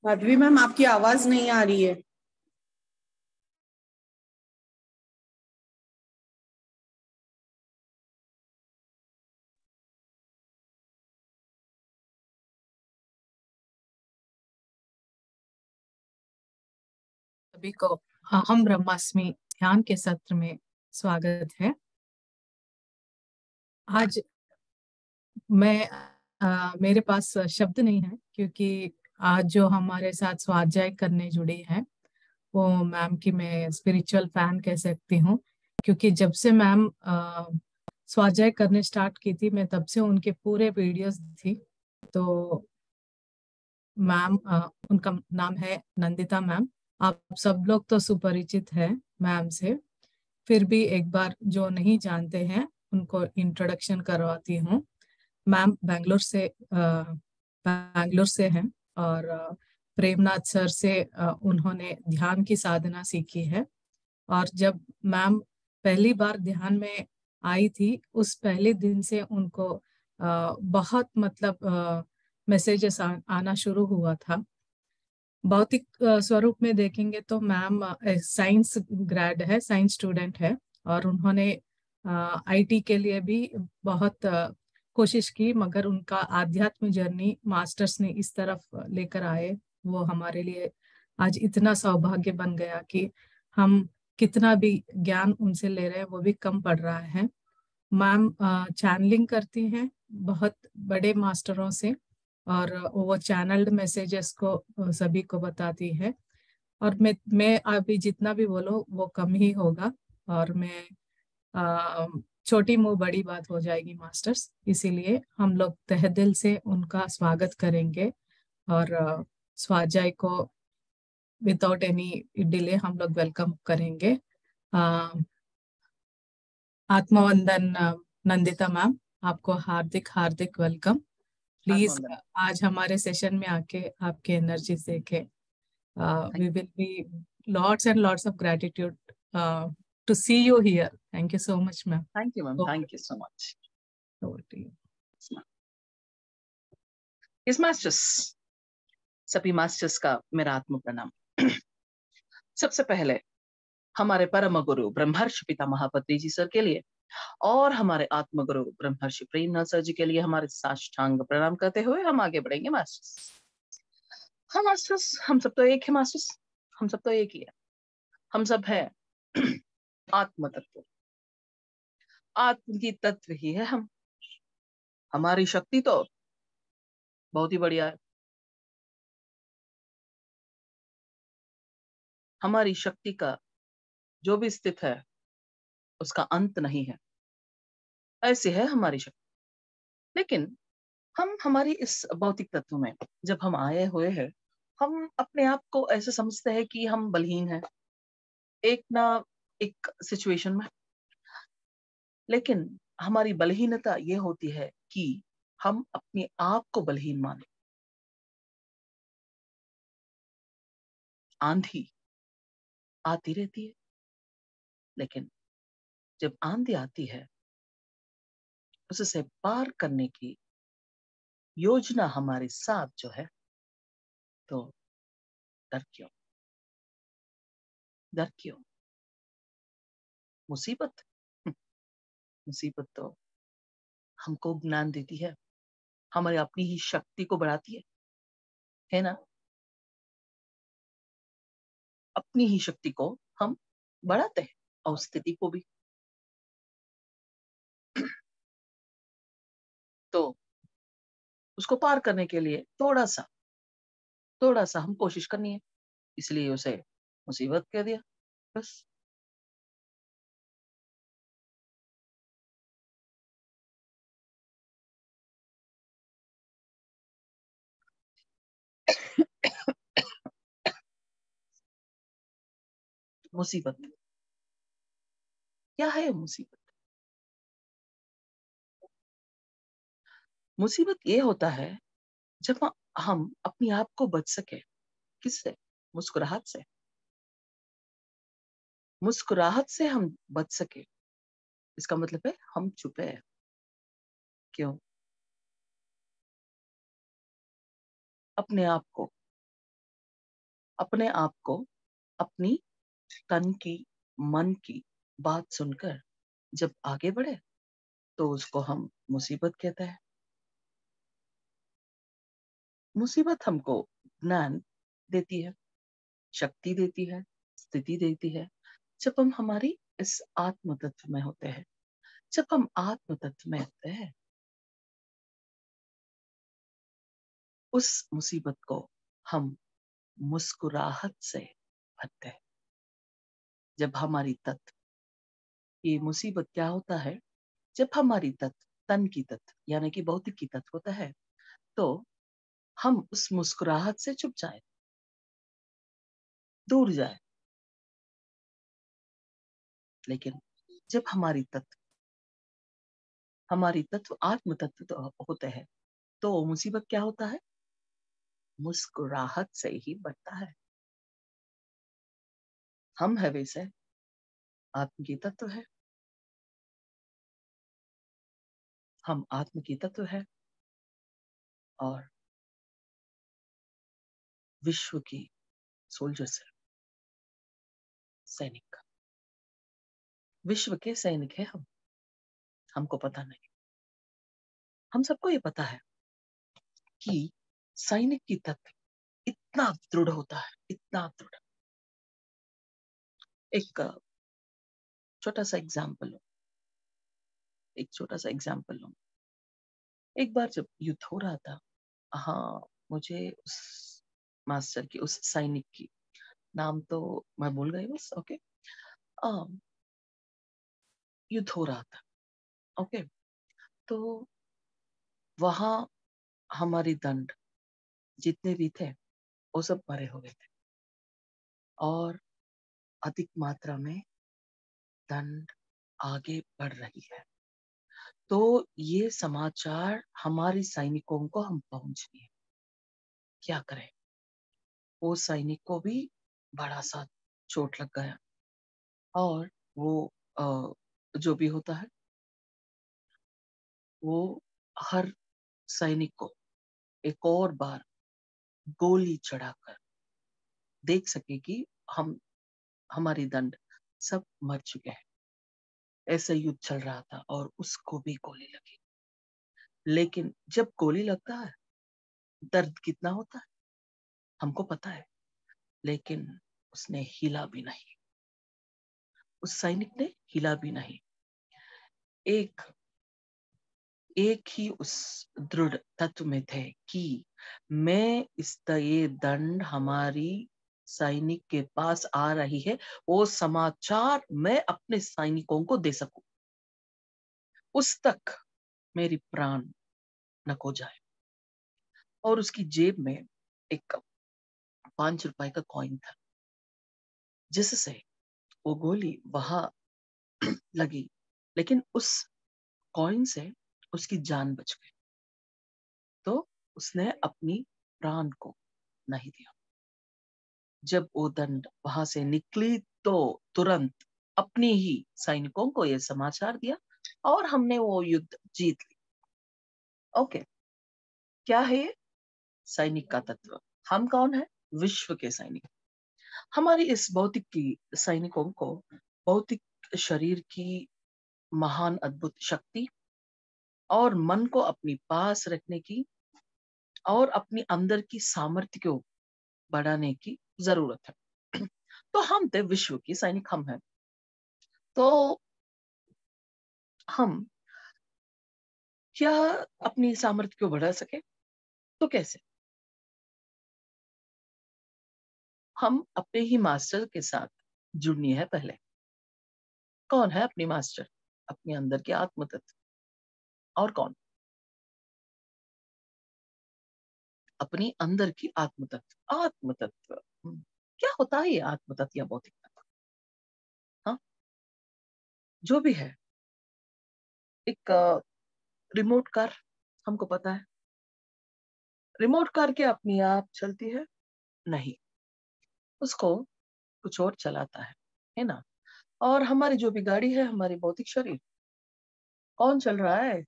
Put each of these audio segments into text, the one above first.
Madhavi ma'am, आपकी आवाज नहीं आ रही है। सभी को अहम ब्रह्मास्मि ध्यान के सत्र में स्वागत है। आज मैं मेरे पास शब्द नहीं है, क्योंकि आज जो हमारे साथ स्वाध्याय करने जुड़ी हैं वो मैम की मैं स्पिरिचुअल फैन कह सकती हूँ। क्योंकि जब से मैम स्वाध्याय करने स्टार्ट की थी, मैं तब से उनके पूरे वीडियोस थी। तो मैम, उनका नाम है नंदिता मैम। आप सब लोग तो सुपरिचित हैं मैम से, फिर भी एक बार जो नहीं जानते हैं उनको इंट्रोडक्शन करवाती हूँ। मैम बैंगलोर से हैं, और प्रेमनाथ सर से उन्होंने ध्यान की साधना सीखी है। और जब मैम पहली बार ध्यान में आई थी, उस पहले दिन से उनको बहुत मतलब मैसेजेस आना शुरू हुआ था। भौतिक स्वरूप में देखेंगे तो मैम साइंस ग्रेड है, साइंस स्टूडेंट है, और उन्होंने आईटी के लिए भी बहुत कोशिश की, मगर उनका आध्यात्म जर्नी मास्टर्स ने इस तरफ लेकर आए। वो हमारे लिए आज इतना सौभाग्य बन गया कि हम कितना भी ज्ञान उनसे ले रहे हैं वो भी कम पड़ रहा है। मैम चैनलिंग करती हैं बहुत बड़े मास्टरों से, और वो चैनल्ड मैसेजेस को सभी को बताती है। और मैं अभी जितना भी बोलो वो कम ही होगा, और मैं छोटी मुंह बड़ी बात हो जाएगी मास्टर्स। इसीलिए हम लोग तहे दिल से उनका स्वागत करेंगे, और स्वाध्याय को विदाउट एनी डिले हम लोग वेलकम करेंगे। अ, आत्मवंदन नंदिता मैम, आपको हार्दिक हार्दिक वेलकम। प्लीज आत्मवंदन। आज हमारे सेशन में आके आपके एनर्जी देखे। We will be lots and lots of gratitude to see you here. Thank you so much ma'am. Thank you ma'am, thank you so much. इस मास्टर्स, सभी मास्टर्स का मेरा आत्म प्रणाम। सबसे पहले हमारे परम गुरु ब्रह्मर्षि पिता महापति जी सर के लिए और हमारे आत्म गुरु ब्रह्मर्षि प्रेमनाथ सर जी के लिए हमारे साष्टांग प्रणाम करते हुए हम आगे बढ़ेंगे। मास्टर्स, हम मास्टर्स, हम सब तो एक है। मास्टर्स, हम सब तो एक ही है। हम सब है आत्म तत्व, आत्म की तत्व ही है हम। हमारी शक्ति तो बहुत ही बढ़िया है। हमारी शक्ति का जो भी स्थित है उसका अंत नहीं है, ऐसी है हमारी शक्ति। लेकिन हम हमारी इस भौतिक तत्व में जब हम आए हुए हैं, हम अपने आप को ऐसे समझते हैं कि हम बलहीन हैं एक ना एक सिचुएशन में। लेकिन हमारी बलहीनता ये होती है कि हम अपने आप को बलहीन माने। आंधी आती रहती है, लेकिन जब आंधी आती है उससे पार करने की योजना हमारे साथ जो है, तो डर क्यों? डर क्यों? मुसीबत मुसीबत तो हमको ज्ञान देती है, हमारी अपनी ही शक्ति को बढ़ाती है ना। अपनी ही शक्ति को हम बढ़ाते हैं और स्थिति को भी। तो उसको पार करने के लिए थोड़ा सा हम कोशिश करनी है, इसलिए उसे मुसीबत कह दिया बस। मुसीबत क्या है? मुसीबत मुसीबत ये होता है जब हम अपने आप को बच सके। किससे? मुस्कुराहट से। मुस्कुराहट से हम बच सके, इसका मतलब है हम चुपे हैं। क्यों? अपने आप को अपने आप को अपनी तन की, मन की बात सुनकर जब आगे बढ़े तो उसको हम मुसीबत कहते हैं। मुसीबत हमको ज्ञान देती है, शक्ति देती है, स्थिति देती है, जब हम हमारी इस आत्म तत्व में होते हैं। जब हम आत्म तत्व में होते हैं, उस मुसीबत को हम मुस्कुराहट से भरते हैं। जब हमारी तत्व, ये मुसीबत क्या होता है, जब हमारी तत्व, तन की तत्व यानी कि भौतिक की तत्व होता है, तो हम उस मुस्कुराहट से चुप जाए, दूर जाए। लेकिन जब हमारी तत्व आत्म तत्व तो होते हैं, तो मुसीबत क्या होता है, मुस्कुराहट से ही बढ़ता है। हम है वैसे आत्म की तत्व है, हम आत्म की तत्व है और विश्व की सोल्जर्स है, सैनिक। विश्व के सैनिक है हम, हमको पता नहीं। हम सबको ये पता है कि सैनिक की तत्व इतना दृढ़ होता है, इतना दृढ़। एक छोटा सा एग्जाम्पल लो, एक छोटा सा एग्जाम्पल लो। एक बार जब युद्ध हो रहा था, हाँ, मुझे उस मास्टर की, उस सैनिक की नाम तो मैं भूल गई बस। ओके, युद्ध हो रहा था। ओके, तो वहां हमारी दंड जितने भी थे वो सब मरे हुए थे और अधिक मात्रा में दंड आगे बढ़ रही है। तो ये समाचार हमारे सैनिकों को हम पहुंचनी है। क्या करें, वो सैनिक को भी बड़ा सा चोट लग गया और वो जो भी होता है, वो हर सैनिक को एक और बार गोली चढ़ाकर देख सके कि हम, हमारी दंड सब मर चुके हैं। ऐसा युद्ध चल रहा था और उसको भी गोली लगी। लेकिन जब गोली लगता है, दर्द कितना होता है हमको पता है, लेकिन उसने हिला भी नहीं, उस सैनिक ने हिला भी नहीं। एक एक ही उस दृढ़ तत्व में थे कि मैं ये दंड हमारी सैनिक के पास आ रही है, वो समाचार मैं अपने सैनिकों को दे सकूं, उस तक मेरी प्राण न खो जाए। और उसकी जेब में एक 5 रुपए का कॉइन था, जिससे वो गोली वहां लगी, लेकिन उस कॉइन से उसकी जान बच गई। तो उसने अपनी प्राण को नहीं दिया। जब वो दंड वहां से निकली तो तुरंत अपने ही सैनिकों को यह समाचार दिया और हमने वो युद्ध जीत ली। ओके, क्या है ये? सैनिक का तत्व। हम कौन है? विश्व के सैनिक। हमारी इस भौतिक की सैनिकों को भौतिक शरीर की महान अद्भुत शक्ति और मन को अपनी पास रखने की और अपनी अंदर की सामर्थ्य को बढ़ाने की जरूरत है। तो हम थे विश्व की सैनिक, हम हैं। तो हम क्या अपनी सामर्थ्य को बढ़ा सके? तो कैसे? हम अपने ही मास्टर के साथ जुड़नी है पहले। कौन है अपनी मास्टर? अपने अंदर के आत्म तत्व। और कौन? अपनी अंदर की आत्म तत्व। आत्म तत्व क्या होता है ये आत्म तत्व या भौतिक तत्व? हाँ, जो भी है, एक रिमोट कार, हमको पता है रिमोट कार क्या अपनी आप चलती है? नहीं, उसको कुछ और चलाता है ना। और हमारी जो भी गाड़ी है, हमारी भौतिक शरीर, कौन चल रहा है?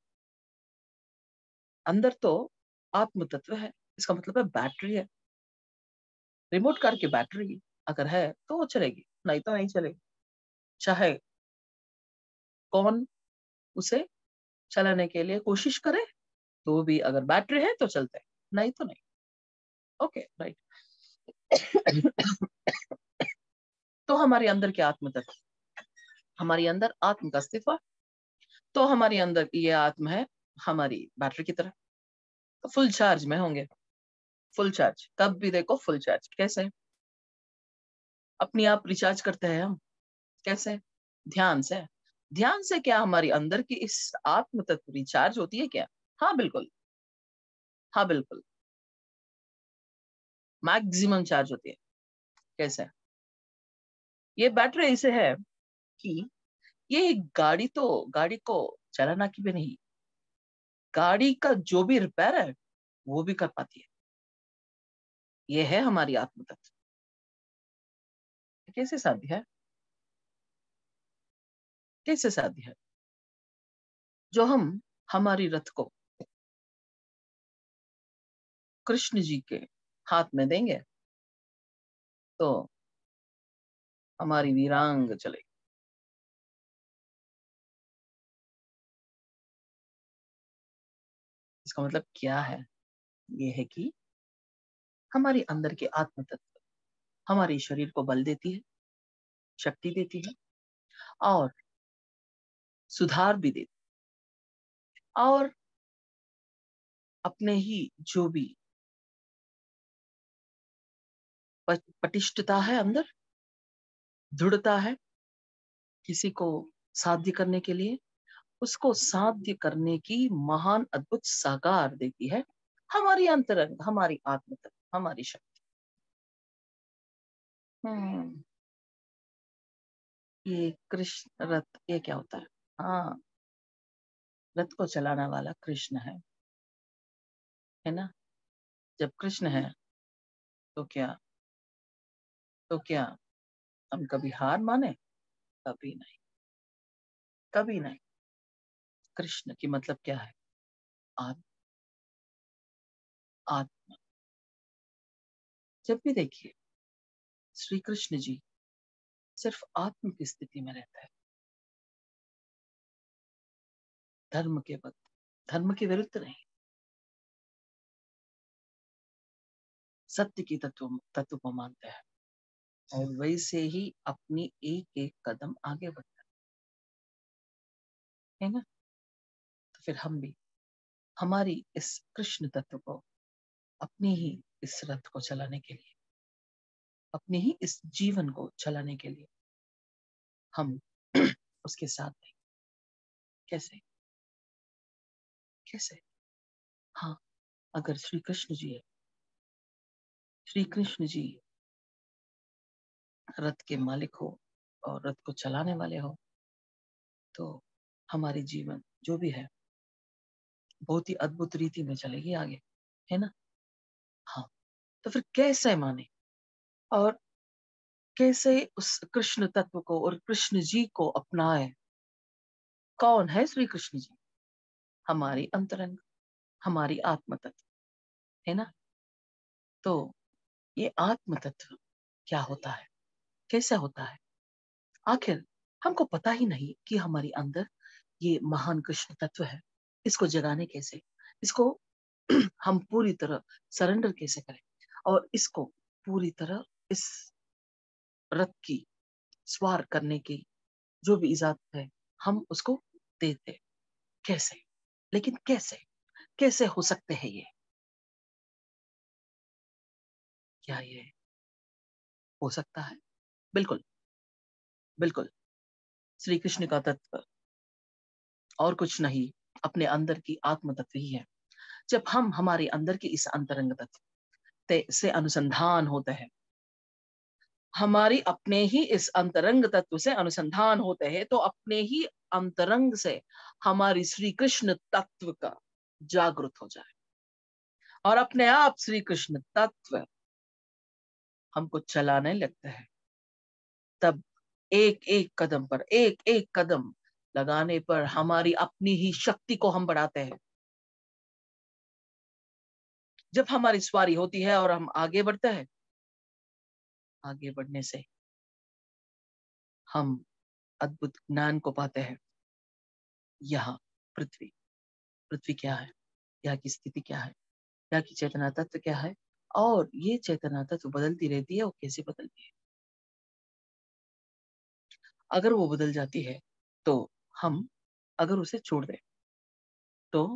अंदर तो आत्म तत्व है, इसका मतलब है बैटरी है। रिमोट कार की बैटरी अगर है तो वो चलेगी, नहीं तो नहीं चलेगी। चाहे कौन उसे चलाने के लिए कोशिश करे, तो भी अगर बैटरी है तो चलते हैं, नहीं तो नहीं। Okay, right. तो हमारे अंदर क्या आत्म तत्व, हमारी अंदर आत्म का अस्तित्व, तो हमारी अंदर ये आत्म है हमारी बैटरी की तरह, तो फुल चार्ज में होंगे। फुल चार्ज कब भी देखो, फुल चार्ज कैसे अपने आप रिचार्ज करते हैं हम, कैसे? ध्यान से। ध्यान से क्या हमारी अंदर की इस आत्म तत्व रिचार्ज होती है क्या? हाँ बिल्कुल, हाँ बिल्कुल, मैक्सिमम चार्ज होती है। कैसे? ये बैटरी ऐसे है कि ये गाड़ी को चलाना की भी नहीं, गाड़ी का जो भी रिपेयर है वो भी कर पाती है। ये है हमारी आत्म तत्व। कैसे साध्य है? कैसे साध्य है? जो हम हमारी रथ को कृष्ण जी के हाथ में देंगे तो हमारी वीरांग चलेगी। इसका मतलब क्या है? ये है कि हमारी अंदर के आत्म तत्व हमारे शरीर को बल देती है, शक्ति देती है और सुधार भी देती है, और अपने ही जो भी पटिष्ठता है अंदर, दृढ़ता है किसी को साध्य करने के लिए, उसको साध्य करने की महान अद्भुत साकार देती है हमारी अंतरंग, हमारी आत्म तत्व, हमारी शक्ति। ये कृष्ण रथ, ये क्या होता है? हाँ, रथ को चलाने वाला कृष्ण है ना? जब कृष्ण है तो क्या हम कभी हार माने? कभी नहीं, कभी नहीं। कृष्ण की मतलब क्या है? आत्म, आत्मा। जब भी देखिए श्री कृष्ण जी सिर्फ आत्म की स्थिति में रहता है, धर्म के वक्त, धर्म के विरुद्ध नहीं, सत्य की तत्व को मानते हैं और वैसे ही अपनी एक एक कदम आगे बढ़ता है ना? तो फिर हम भी हमारी इस कृष्ण तत्व को अपनी ही इस रथ को चलाने के लिए, अपने ही इस जीवन को चलाने के लिए हम उसके साथ नहीं। कैसे? कैसे? हाँ, अगर श्री कृष्ण जी है, श्री कृष्ण जी रथ के मालिक हो और रथ को चलाने वाले हो, तो हमारी जीवन जो भी है बहुत ही अद्भुत रीति में चलेगी आगे, है ना? हाँ, तो फिर कैसे माने और कैसे उस कृष्ण तत्व को और कृष्ण जी को अपनाए? कौन है श्री कृष्ण जी? हमारी अंतरंग, हमारी आत्म तत्व, है ना? तो ये आत्म तत्व क्या होता है, कैसे होता है? आखिर हमको पता ही नहीं कि हमारी अंदर ये महान कृष्ण तत्व है। इसको जगाने कैसे, इसको हम पूरी तरह सरेंडर कैसे करें और इसको पूरी तरह इस रथ की स्वार करने की जो भी इजाजत है हम उसको देते। कैसे? लेकिन कैसे, कैसे हो सकते हैं ये? क्या ये हो सकता है? बिल्कुल, बिल्कुल। श्री कृष्ण का तत्व और कुछ नहीं, अपने अंदर की आत्म तत्व ही है। जब हम हमारे अंदर की इस अंतरंग तत्व से अनुसंधान होते हैं, हमारी अपने ही इस अंतरंग तत्व से अनुसंधान होते हैं, तो अपने ही अंतरंग से हमारी श्री कृष्ण तत्व का जागृत हो जाए और अपने आप श्री कृष्ण तत्व हमको चलाने लगते हैं। तब एक एक कदम पर, एक एक कदम लगाने पर हमारी अपनी ही शक्ति को हम बढ़ाते हैं। जब हमारी सवारी होती है और हम आगे बढ़ते हैं आगे बढ़ने से हम अद्भुत ज्ञान को पाते हैं। यहाँ पृथ्वी, पृथ्वी क्या है, यहाँ की स्थिति क्या है, यहाँ की चेतना तत्व क्या है, और ये चेतना तत्व बदलती रहती है, वो कैसे बदलती है। अगर वो बदल जाती है तो हम अगर उसे छोड़ दें तो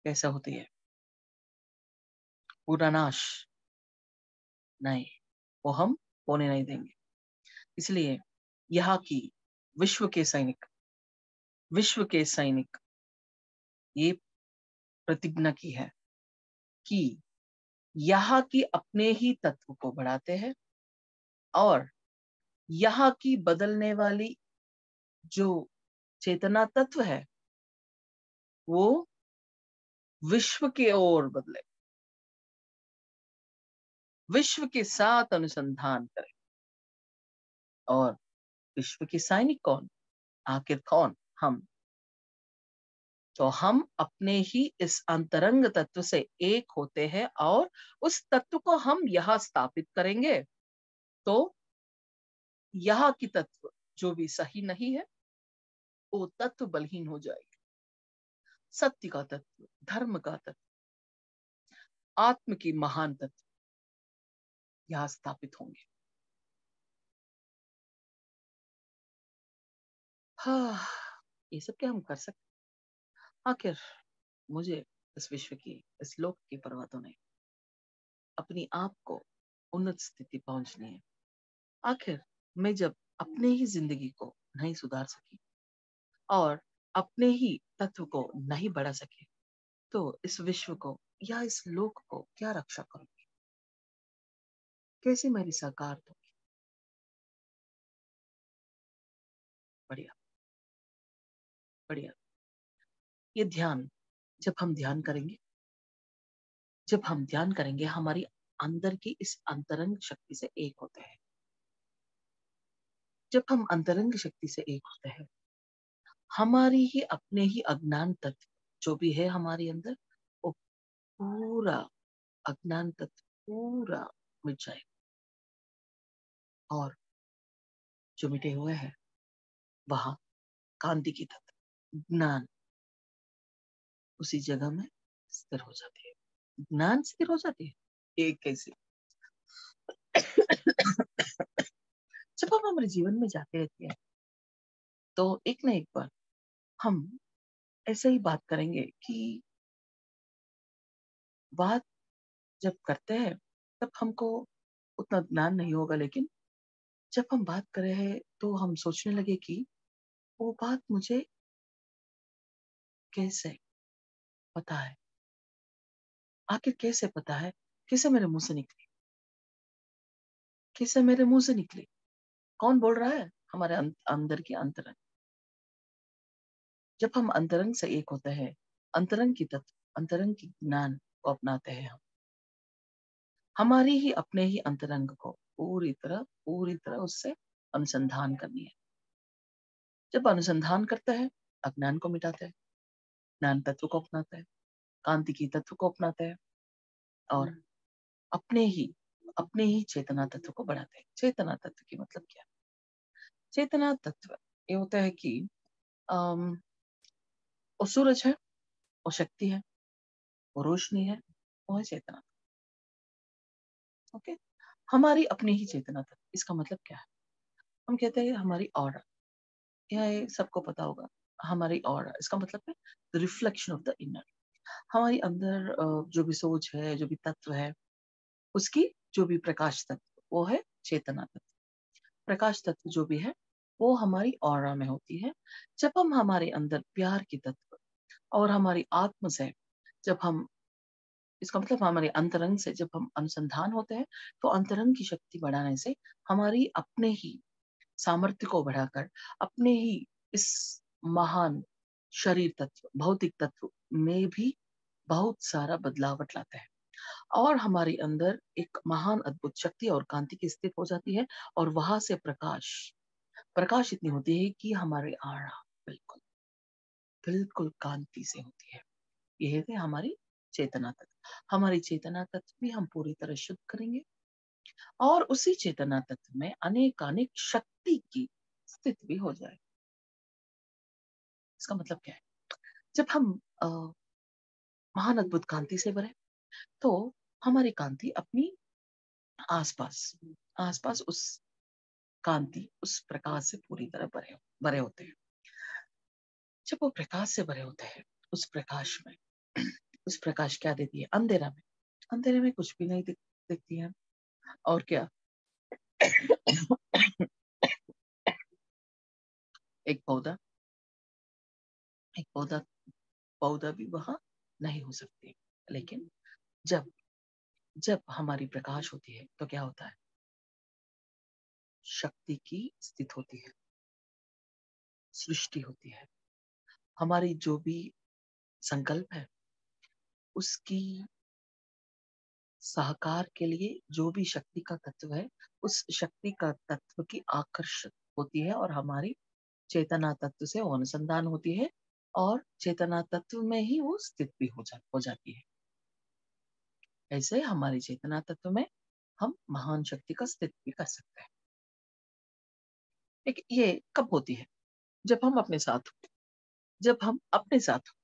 कैसा होती है, पूरा नाश नहीं, वो हम होने नहीं देंगे। इसलिए यहाँ की विश्व के सैनिक, विश्व के सैनिक ये प्रतिज्ञा की है कि यहाँ की अपने ही तत्व को बढ़ाते हैं और यहाँ की बदलने वाली जो चेतना तत्व है वो विश्व के ओर बदले, विश्व के साथ अनुसंधान करें। और विश्व के सैनिक कौन, आखिर कौन, हम। तो हम अपने ही इस अंतरंग तत्व से एक होते हैं और उस तत्व को हम यहाँ स्थापित करेंगे तो यहाँ की तत्व जो भी सही नहीं है वो तत्व बलहीन हो जाएगी। सत्य का तत्व, धर्म का तत्व, आत्म की महान तत्व यहाँ स्थापित होंगे। हाँ, ये सब क्या हम कर सकते। आखिर मुझे इस विश्व की, इस लोक की परवाह तो नहीं, अपनी आप को उन्नत स्थिति पहुंचनी है। आखिर मैं जब अपने ही जिंदगी को नहीं सुधार सकी और अपने ही तत्व को नहीं बढ़ा सके तो इस विश्व को या इस लोक को क्या रक्षा करूंगी, कैसे मेरी साकार दूंगी। बढ़िया बढ़िया। ये ध्यान, जब हम ध्यान करेंगे, जब हम ध्यान करेंगे हमारी अंदर की इस अंतरंग शक्ति से एक होते हैं। जब हम अंतरंग शक्ति से एक होते हैं हमारी ही अपने ही अज्ञान तत्व जो भी है हमारे अंदर वो पूरा अज्ञान तत्व पूरा मिट जाएगा और जो मिटे हुए हैं वहां कांति की तत्व ज्ञान उसी जगह में स्थिर हो जाती है। ज्ञान स्थिर हो जाती है एक कैसे जब हम हमारे जीवन में जाते रहते हैं तो एक ना एक बार हम ऐसे ही बात करेंगे कि बात जब करते हैं तब हमको उतना ज्ञान नहीं होगा, लेकिन जब हम बात कर रहे हैं तो हम सोचने लगे कि वो बात मुझे कैसे पता है, आखिर कैसे पता है, कैसे मेरे मुंह से निकली, कैसे मेरे मुंह से निकली, कौन बोल रहा है, हमारे अंदर की अंतरंग। जब हम अंतरंग से एक होते हैं, अंतरंग की तत्व, अंतरंग की ज्ञान को अपनाते हैं हम, हमारी ही अपने ही अंतरंग को पूरी तरह उससे अनुसंधान करनी है। जब अनुसंधान करते हैं अज्ञान को मिटाते हैं, ज्ञान तत्व को अपनाते हैं, कांति की तत्व को अपनाते हैं और अपने ही चेतना तत्व को बढ़ाते हैं। चेतना तत्व की मतलब क्या है? चेतना तत्व ये होता है कि अम, वो सूरज है, वो शक्ति है, वो रोशनी है, वो है चेतना। ओके, हमारी अपनी ही चेतना तत्व, इसका मतलब क्या है? हम कहते हैं हमारी ऑरा, यह सबको पता होगा। हमारी ऑरा इसका मतलब है the reflection of the inner. हमारी अंदर जो भी सोच है, जो भी तत्व है, उसकी जो भी प्रकाश तत्व वो है चेतना तत्व। प्रकाश तत्व जो भी है वो हमारी ऑरा में होती है। जब हम हमारे अंदर प्यार की तत्व और हमारी आत्म से जब हम, इसका मतलब हमारे अंतरंग से जब हम अनुसंधान होते हैं तो अंतरंग की शक्ति बढ़ाने से हमारी अपने ही सामर्थ्य को बढ़ाकर अपने ही इस महान शरीर तत्व, भौतिक तत्व में भी बहुत सारा बदलावट लाते हैं और हमारे अंदर एक महान अद्भुत शक्ति और कांति की स्थिति हो जाती है और वहां से प्रकाश, प्रकाश इतनी होती है कि हमारे आरा बिल्कुल बिल्कुल कांति से होती है। यह है हमारी चेतना तत्व। हमारी चेतना तत्व भी हम पूरी तरह शुद्ध करेंगे और उसी चेतना तत्व में अनेक अनेक शक्ति की स्थिति भी हो जाए। इसका मतलब क्या है? जब हम महान अद्भुत कांति से भरे, तो हमारी कांति अपनी आसपास आसपास उस कांति, उस प्रकाश से पूरी तरह भरे होते हैं। जब वो प्रकाश से भरे होते हैं, उस प्रकाश में उस प्रकाश क्या देती है? अंधेरे में कुछ भी नहीं दिखती है। और क्या? एक पौधा एक पौधा पौधा भी वहां नहीं हो सकती। लेकिन जब जब हमारी प्रकाश होती है तो क्या होता है? शक्ति की स्थिति होती है, सृष्टि होती है। हमारी जो भी संकल्प है, उसकी सहकार के लिए जो भी शक्ति का तत्व है, उस शक्ति का तत्व की आकर्षण होती है और हमारी चेतना तत्व से अनुसंधान होती है, और चेतना तत्व में ही वो स्थित भी हो जाती है। ऐसे हमारी चेतना तत्व में हम महान शक्ति का स्थित भी कर सकते हैं। लेकिन ये कब होती है? जब हम अपने साथ हो। जब हम अपने साथ हो।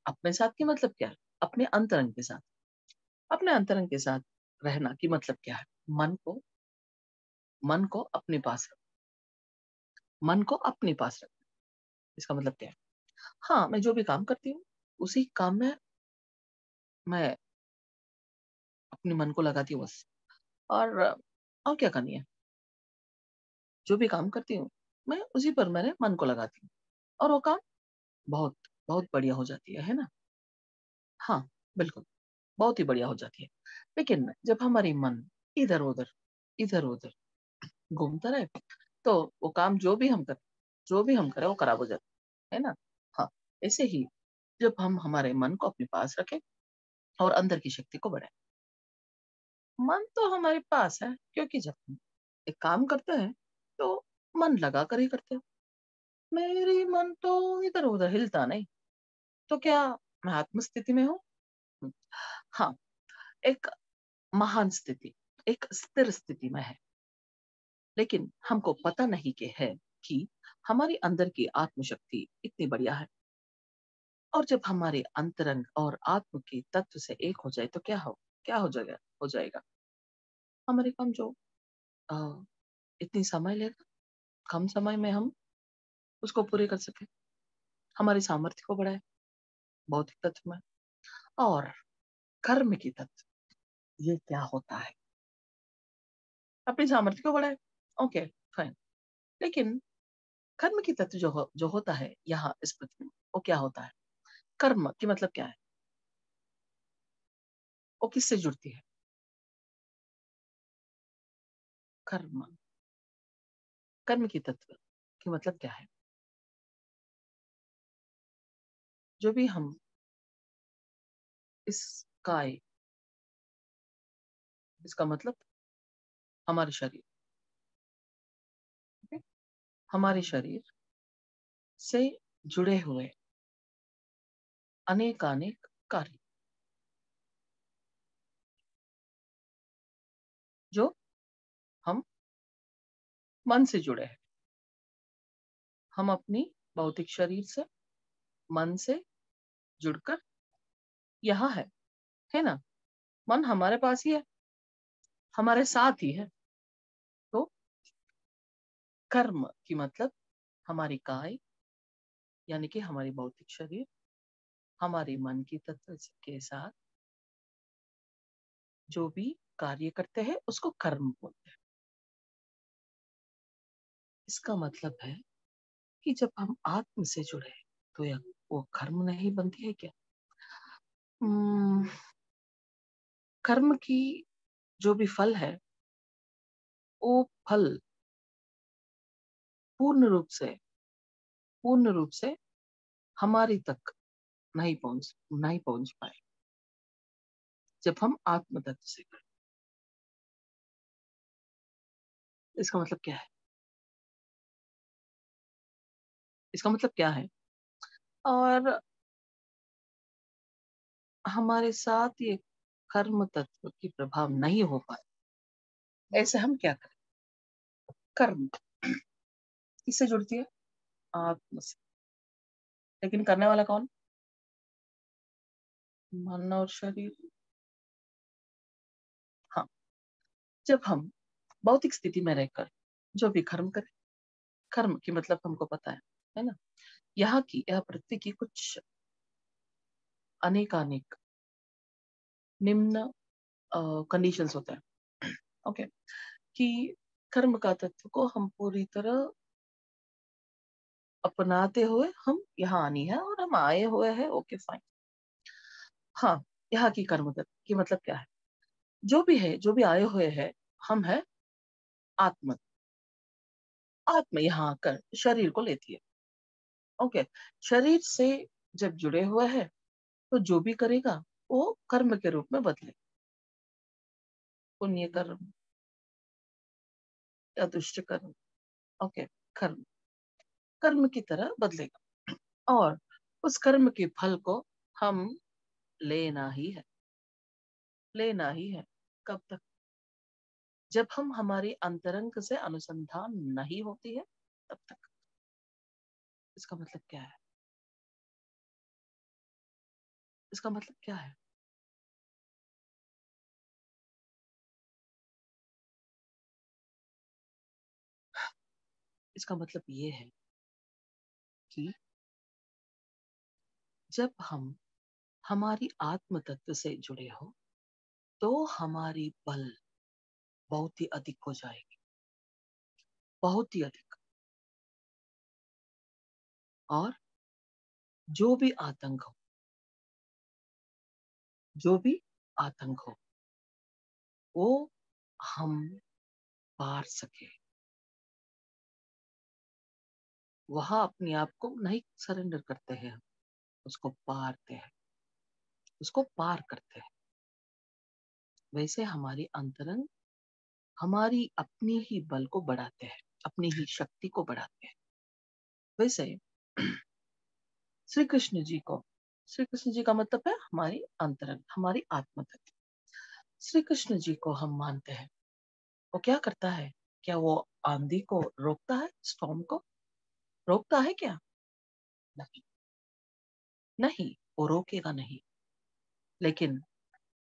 अपने साथ की मतलब क्या है? अपने अंतरंग के साथ। अपने अंतरंग के साथ रहना की मतलब क्या है? मन को अपने पास मन को अपने पास रख। इसका मतलब क्या है? हाँ, मैं जो भी काम करती हूँ, उसी काम में मैं अपने मन को लगाती हूँ बस। और क्या करनी है? जो भी काम करती हूँ, मैं उसी पर मेरे मन को लगाती हूँ, और वो काम बहुत बहुत बढ़िया हो जाती है ना? हाँ, बिल्कुल, बहुत ही बढ़िया हो जाती है। लेकिन जब हमारी मन इधर उधर घूमता रहे, तो वो काम जो भी हम करें वो खराब हो जाता है ना? हाँ, ऐसे ही जब हम हमारे मन को अपने पास रखें और अंदर की शक्ति को बढ़ाएं। मन तो हमारे पास है, क्योंकि जब हम एक काम करते हैं तो मन लगा कर ही करते हैं। मेरी मन तो इधर उधर हिलता नहीं, तो क्या मैं आत्म स्थिति में हूँ? हाँ, एक महान स्थिति, एक स्थिर स्थिति में है। लेकिन हमको पता नहीं कि हमारी अंदर की आत्मशक्ति इतनी बढ़िया है। और जब हमारे अंतरंग और आत्म के तत्व से एक हो जाए तो क्या हो जाएगा? हमारे काम जो अ, इतनी समय लेगा, कम समय में हम उसको पूरे कर सके। हमारी सामर्थ्य को बढ़ाए, भौतिक तत्व में। और कर्म की तत्व, ये क्या होता है? अपनी सामर्थ्य को बढ़ाए, ओके, फाइन। लेकिन कर्म की तत्व जो होता है यहाँ इस पृथ्वी में, वो क्या होता है? कर्म की मतलब क्या है? वो किससे जुड़ती है? कर्म कर्म की तत्व की मतलब क्या है? जो भी हम इस काय, इसका मतलब हमारे शरीर, ठीक है? हमारे शरीर से जुड़े हुए अनेक कार्य जो हम मन से जुड़े हैं। हम अपनी भौतिक शरीर से, मन से जुड़कर यहाँ है ना? मन हमारे पास ही है, हमारे साथ ही है। तो कर्म की मतलब हमारी काय, यानी कि हमारी भौतिक शरीर हमारी मन की तत्व के साथ जो भी कार्य करते हैं उसको कर्म बोलते हैं। इसका मतलब है कि जब हम आत्म से जुड़े तो यह वो कर्म नहीं बनती है क्या? हम्म, कर्म की जो भी फल है, वो फल पूर्ण रूप से हमारी तक नहीं पहुंच पाए जब हम आत्म तत्व से जुड़े। इसका मतलब क्या है? इसका मतलब क्या है? और हमारे साथ ये कर्म तत्व की प्रभाव नहीं हो पाए ऐसे हम क्या करें? कर्म किससे जुड़ती है? आत्म से। लेकिन करने वाला कौन? मन और शरीर। हाँ, जब हम भौतिक स्थिति में रहकर जो भी कर्म करें, कर्म की मतलब हमको पता है ना? यहाँ की, यह पृथ्वी की कुछ अनेकानेक निम्न कंडीशंस होते हैं, ओके, कि कर्म का तत्व को हम पूरी तरह अपनाते हुए हम यहाँ आनी है और हम आए हुए हैं, ओके फाइन। हाँ, यहाँ की कर्म तत्व की मतलब क्या है? जो भी है, जो भी आए हुए हैं, हम है आत्म। आत्मा यहाँ आकर शरीर को लेती है, ओके। शरीर से जब जुड़े हुए हैं तो जो भी करेगा वो कर्म के रूप में बदले, पुण्य कर्म या दुष्ट कर्म, ओके, कर्म कर्म की तरह बदलेगा और उस कर्म के फल को हम लेना ही है, लेना ही है। कब तक? जब हम हमारी अंतरंग से अनुसंधान नहीं होती है तब तक। इसका मतलब क्या है? इसका मतलब क्या है? इसका मतलब ये है कि जब हम हमारी आत्म तत्व से जुड़े हो तो हमारी बल बहुत ही अधिक हो जाएगी, बहुत ही अधिक। और जो भी आतंक हो, जो भी आतंक हो, वो हम पार सके। वहां अपने आप को नहीं सरेंडर करते हैं, उसको पारते हैं, उसको पार करते हैं। वैसे हमारी अंतरंग हमारी अपनी ही बल को बढ़ाते हैं, अपनी ही शक्ति को बढ़ाते हैं। वैसे श्री कृष्ण जी को, श्री कृष्ण जी का मतलब है हमारी अंतरंग, हमारी आत्म तत्व। श्री कृष्ण जी को हम मानते हैं, वो क्या करता है? क्या वो आंधी को रोकता है? स्टॉर्म को रोकता है क्या? नहीं, नहीं, वो रोकेगा नहीं। लेकिन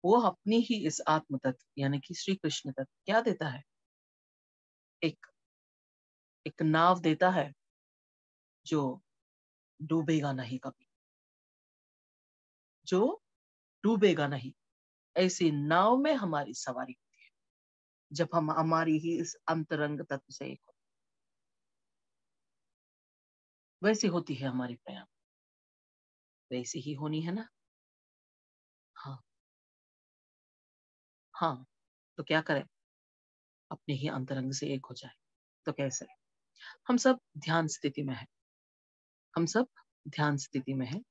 वो अपनी ही इस आत्म तत्व यानी कि श्री कृष्ण तत्व क्या देता है? एक एक नाव देता है जो डूबेगा नहीं कभी, जो डूबेगा नहीं। ऐसी नाव में हमारी सवारी होती है जब हम हमारी ही इस अंतरंग तत्व से एक हो। वैसी होती है हमारी प्रयाण, वैसी ही होनी है ना? हाँ, हाँ। तो क्या करें? अपने ही अंतरंग से एक हो जाए। तो कैसे? हम सब ध्यान स्थिति में है, हम सब ध्यान स्थिति में है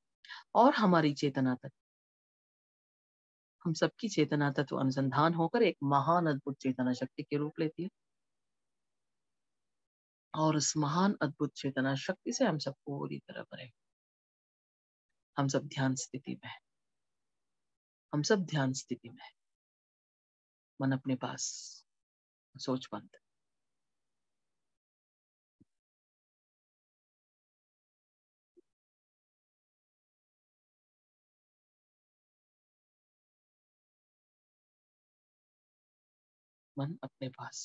और हमारी चेतना तत्व, हम सबकी चेतना तत्व अनुसंधान होकर एक महान अद्भुत चेतना शक्ति के रूप लेती है। और उस महान अद्भुत चेतना शक्ति से हम सब पूरी तरह भरे, हम सब ध्यान स्थिति में है, हम सब ध्यान स्थिति में है। मन अपने पास, सोच बंद। मन अपने पास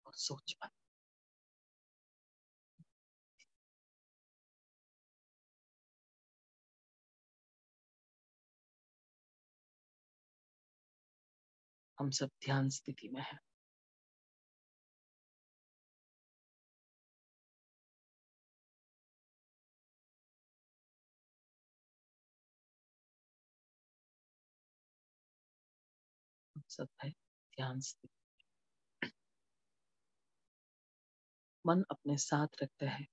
और सोच बंद। हम सब ध्यान स्थिति में है। हम सब है ध्यान स्थिति। मन अपने साथ रखते हैं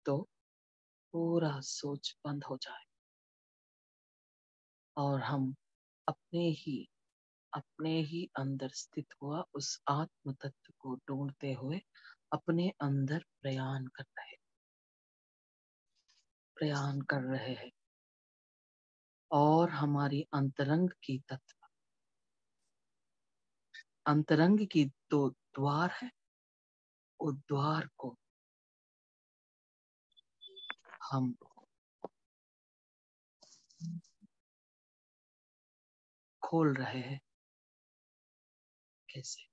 तो पूरा सोच बंद हो जाए और हम अपने ही अपने ही अंदर स्थित हुआ उस आत्म तत्व को ढूंढते हुए अपने अंदर प्रयाण कर रहे हैं और हमारी अंतरंग की तत्व अंतरंग की दो द्वार है, वो द्वार को हम खोल रहे हैं। कैसे?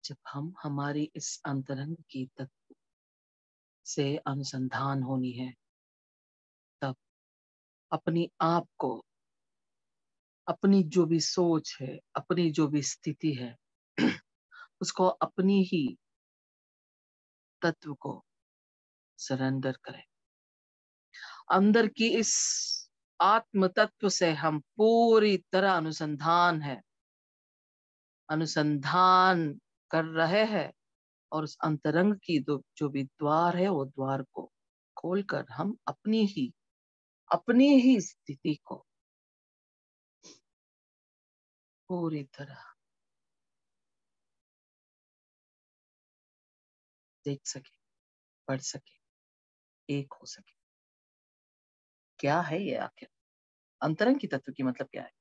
जब हम हमारी इस अंतरंग की तत्व से अनुसंधान होनी है, तब अपनी आप को, अपनी जो भी सोच है, अपनी जो भी स्थिति है, उसको अपनी ही तत्व को सरेंडर करें। अंदर की इस आत्म तत्व से हम पूरी तरह अनुसंधान कर रहे हैं, और उस अंतरंग की जो भी द्वार है, वो द्वार को खोलकर हम अपनी ही स्थिति को पूरी तरह देख सके, पढ़ सके, एक हो सके। क्या है ये आखिर? अंतरंग की तत्व की मतलब क्या है?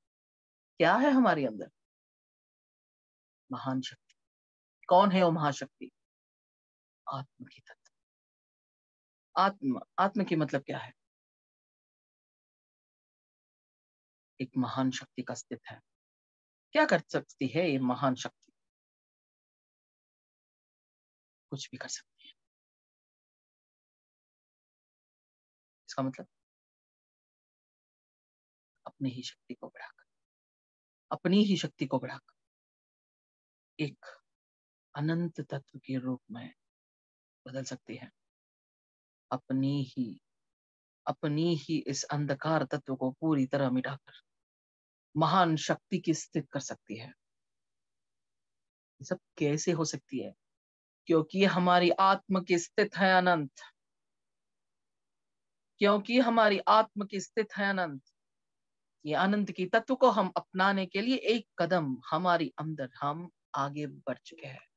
क्या है हमारे अंदर? महान शक्ति। कौन है वो महाशक्ति? आत्म की तत्व। आत्म की मतलब क्या है? एक महान शक्ति का अस्तित्व है। क्या कर सकती है ये महान शक्ति? कुछ भी कर सकती है। इसका मतलब अपनी ही शक्ति को बढ़ाकर, अपनी ही शक्ति को बढ़ाकर एक अनंत तत्व के रूप में बदल सकती है। अपनी ही इस अंधकार तत्व को पूरी तरह मिटाकर महान शक्ति की स्थित कर सकती है। ये सब कैसे हो सकती है? क्योंकि हमारी आत्म की स्थित है अनंत। क्योंकि हमारी आत्म की स्थित है अनंत। ये अनंत की तत्व को हम अपनाने के लिए एक कदम हमारी अंदर हम आगे बढ़ चुके हैं।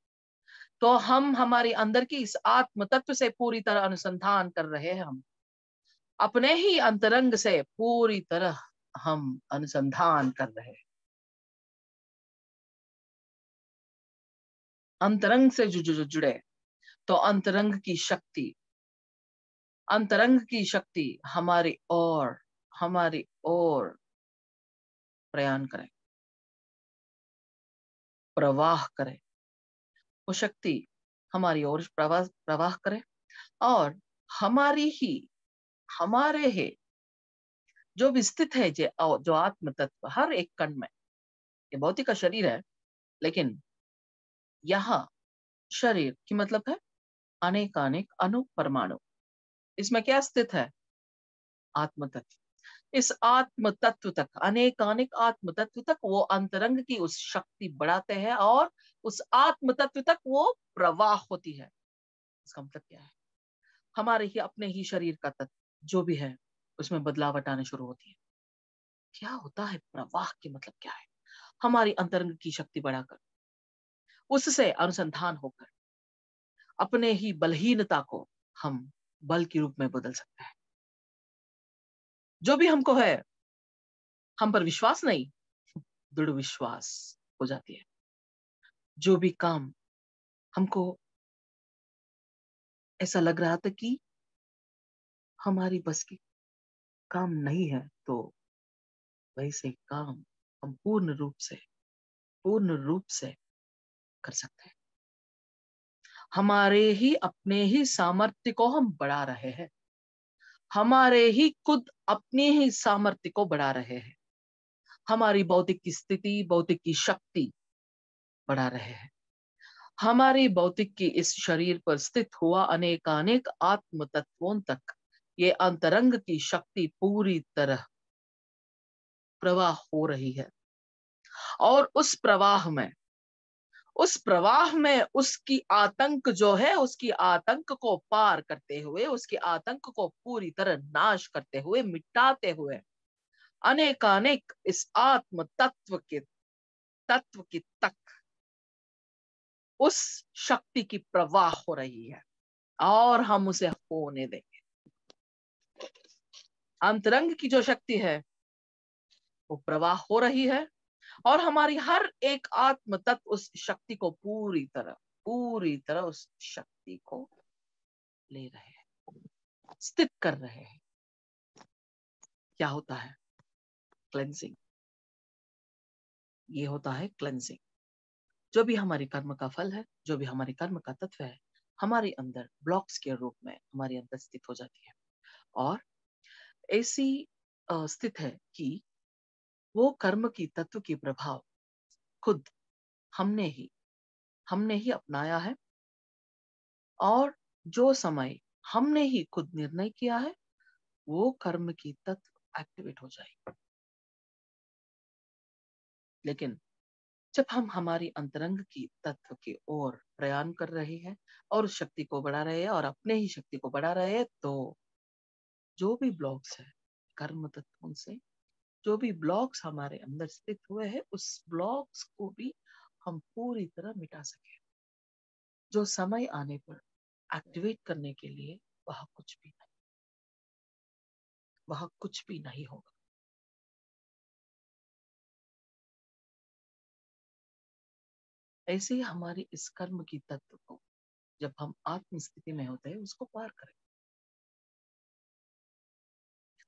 तो हम हमारी अंदर की इस आत्म तत्व से पूरी तरह अनुसंधान कर रहे हैं। हम अपने ही अंतरंग से पूरी तरह हम अनुसंधान कर रहे हैं। अंतरंग से जो जुड़े, तो अंतरंग की शक्ति हमारी ओर प्रयाण करे, प्रवाह करे। वो शक्ति हमारी ओर प्रवाह करे, और हमारे ही जो भी स्थित है, जो आत्म तत्व हर एक कण में, ये भौतिक का शरीर है, लेकिन यहाँ शरीर की मतलब है अनेकानेक अणु परमाणु। इसमें क्या स्थित है? आत्म तत्व। इस आत्म तत्व तक, अनेकानेक आत्म तत्व तक वो अंतरंग की उस शक्ति बढ़ाते हैं, और उस आत्म तत्व तक वो प्रवाह होती है। इसका मतलब क्या है? हमारे ही अपने ही शरीर का तत्व जो भी है, उसमें बदलावट आने शुरू होती है। क्या होता है प्रवाह की मतलब क्या है? हमारी अंतरंग की शक्ति बढ़ाकर, उससे अनुसंधान होकर अपने ही बलहीनता को हम बल के रूप में बदल सकते हैं। जो भी हमको है, हम पर विश्वास नहीं, दृढ़ विश्वास हो जाती है। जो भी काम हमको ऐसा लग रहा था कि हमारी बस की काम नहीं है, तो वैसे काम हम पूर्ण रूप से कर सकते हैं। हमारे ही अपने ही सामर्थ्य को हम बढ़ा रहे हैं। हमारे ही खुद अपने ही सामर्थ्य को बढ़ा रहे हैं। हमारी भौतिक की स्थिति, भौतिक की शक्ति बढ़ा रहे हैं। हमारी भौतिक की इस शरीर पर स्थित हुआ अनेकानेक आत्म तत्वों तक ये अंतरंग की शक्ति पूरी तरह प्रवाह हो रही है। और उस प्रवाह में उसकी आतंक जो है, उसकी आतंक को पार करते हुए, उसके आतंक को पूरी तरह नाश करते हुए, मिटाते हुए, अनेकानेक इस आत्म तत्व की तक उस शक्ति की प्रवाह हो रही है, और हम उसे होने देंगे। अंतरंग की जो शक्ति है, वो प्रवाह हो रही है, और हमारी हर एक आत्म तत्व उस शक्ति को पूरी तरह उस शक्ति को ले रहे हैं, स्थित कर रहे हैं। क्या होता है? क्लेंजिंग। ये होता है क्लेंजिंग। जो भी हमारी कर्म का फल है, जो भी हमारे कर्म का तत्व है, हमारे अंदर ब्लॉक्स के रूप में हमारे अंदर स्थित हो जाती है। और ऐसी स्थित है कि वो कर्म की तत्व की प्रभाव खुद हमने ही अपनाया है, और जो समय हमने ही खुद निर्णय किया है, वो कर्म की तत्व एक्टिवेट हो जाएगी। लेकिन जब हम हमारी अंतरंग की तत्व की ओर प्रयाण कर रहे हैं और उस शक्ति को बढ़ा रहे हैं और अपने ही शक्ति को बढ़ा रहे हैं, तो जो भी ब्लॉक्स है कर्म तत्वों से, जो भी ब्लॉक्स हमारे अंदर स्थित हुए हैं, उस ब्लॉक्स को भी हम पूरी तरह मिटा सके। जो समय आने पर एक्टिवेट करने के लिए वह कुछ भी नहीं होगा। ऐसे ही हमारी इस कर्म की तत्व को जब हम आत्म स्थिति में होते हैं, उसको पार करें।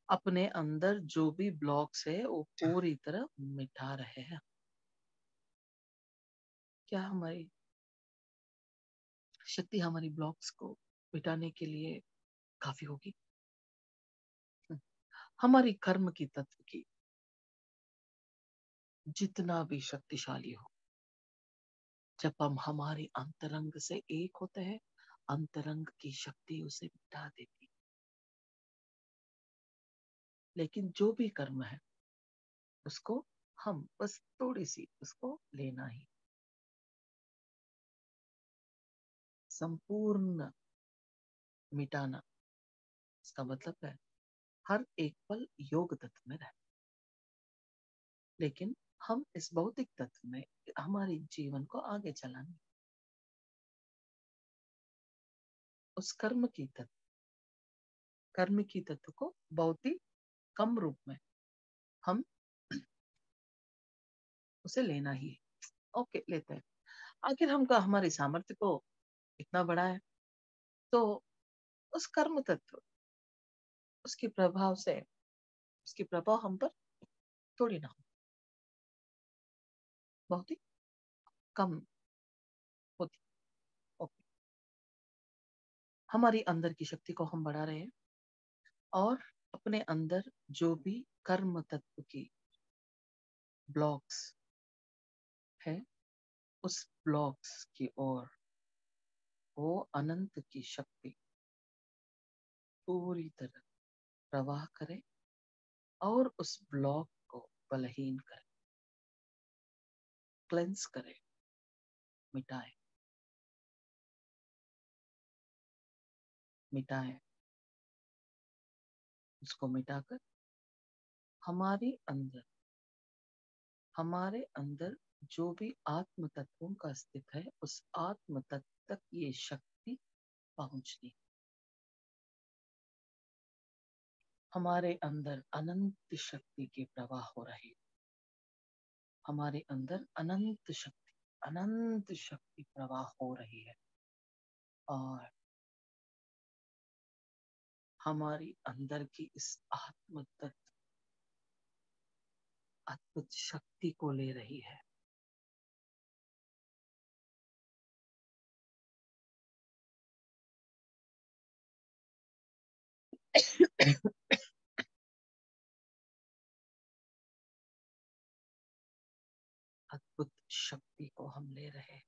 अपने अंदर जो भी ब्लॉक्स है वो पूरी तरह मिटा रहे हैं। क्या हमारी शक्ति हमारी ब्लॉक्स को मिटाने के लिए काफी होगी? हमारी कर्म की तत्व की जितना भी शक्तिशाली हो, जब हम हमारी अंतरंग से एक होते हैं, अंतरंग की शक्ति उसे मिटा देती। लेकिन जो भी कर्म है उसको हम बस थोड़ी सी उसको लेना ही, संपूर्ण मिटाना। इसका मतलब है हर एक पल योग तत्व में रहे, लेकिन हम इस भौतिक तत्व में हमारे जीवन को आगे चलाने, उस कर्म की तत्व को बहुत ही कम रूप में हम उसे लेना ही है। ओके, लेते हैं। आखिर हमका हमारी सामर्थ्य को इतना बड़ा है, तो उस कर्म तत्व उसके प्रभाव से उसकी प्रभाव हम पर थोड़ी ना हो, बहुत ही कम होती। ओके, हमारी अंदर की शक्ति को हम बढ़ा रहे हैं और अपने अंदर जो भी कर्म तत्व की ब्लॉक्स है, उस ब्लॉक्स की ओर वो अनंत की शक्ति पूरी तरह प्रवाह करे और उस ब्लॉक को बलहीन करे, क्लेंस करे, मिटाए। उसको मिटाकर हमारे अंदर जो भी आत्म तत्वों का अस्तित्व है, उस आत्म तत्व तक ये शक्ति पहुंचनी। हमारे अंदर अनंत शक्ति के प्रवाह हो रही, हमारे अंदर अनंत शक्ति प्रवाह हो रही है, और हमारी अंदर की इस आत्म तत्व अद्भुत शक्ति को ले रही है। अद्भुत शक्ति को हम ले रहे हैं।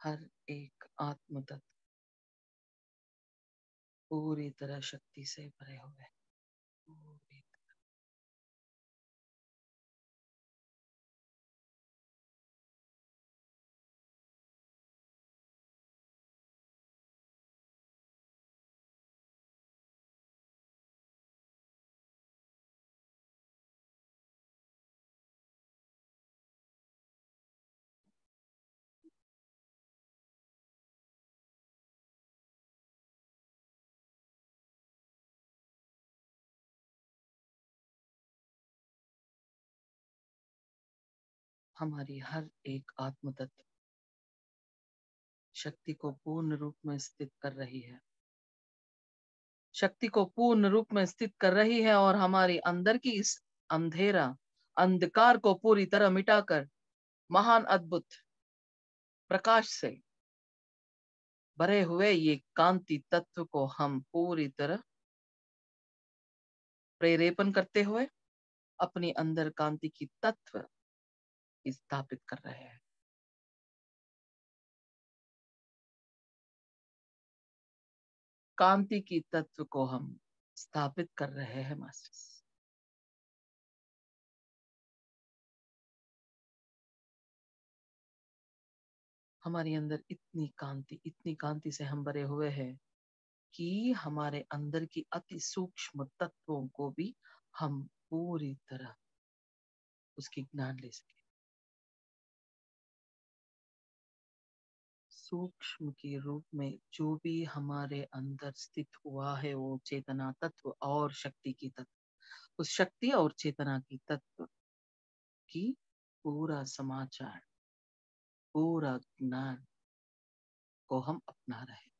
हर एक आत्म तत्व पूरी तरह शक्ति से भरे हुए, पूरी हमारी हर एक आत्म तत्व शक्ति को पूर्ण रूप में स्थित कर रही है, शक्ति को पूर्ण रूप में स्थित कर रही है और हमारी अंदर की इस अंधकार को पूरी तरह मिटाकर महान अद्भुत प्रकाश से भरे हुए ये कांति तत्व को हम पूरी तरह प्रेरेपण करते हुए अपनी अंदर कांति की तत्व स्थापित कर रहे हैं। कांति की तत्व को हम स्थापित कर रहे हैं मास्टर्स। हमारी अंदर इतनी कांति से हम भरे हुए हैं कि हमारे अंदर की अति सूक्ष्म तत्वों को भी हम पूरी तरह उसकी ज्ञान ले सके। सूक्ष्म के रूप में जो भी हमारे अंदर स्थित हुआ है वो चेतना तत्व और शक्ति की तत्व, उस शक्ति और चेतना की तत्व की पूरा समाचार, पूरा ज्ञान को हम अपना रहे।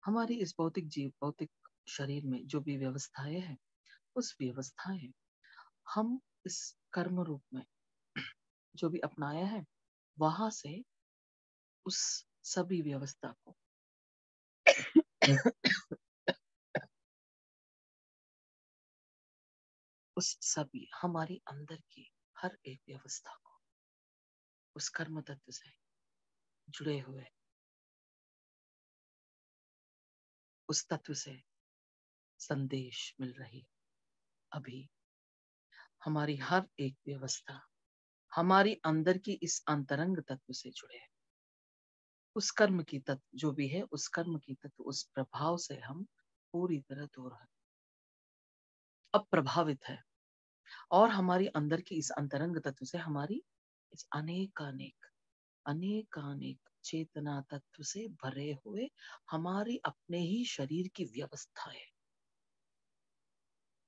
हमारी इस भौतिक शरीर में जो भी व्यवस्थाएं हैं, उस व्यवस्थाएं हम इस कर्म रूप में जो भी अपनाया है वहां से उस सभी व्यवस्था को उस सभी हमारी अंदर की हर एक व्यवस्था को उस कर्म तत्व से जुड़े हुए उस तत्व से संदेश मिल रही है। अभी हमारी हर एक व्यवस्था हमारी अंदर की इस अंतरंग तत्व से जुड़े है। उस कर्म की तत्व जो भी है, उस कर्म की तत्व, उस प्रभाव से हम पूरी तरह दूर हैं, अप्रभावित है। और हमारी अंदर की इस अंतरंग तत्व से हमारी इस अनेक चेतना तत्व से भरे हुए हमारी अपने ही शरीर की व्यवस्था है।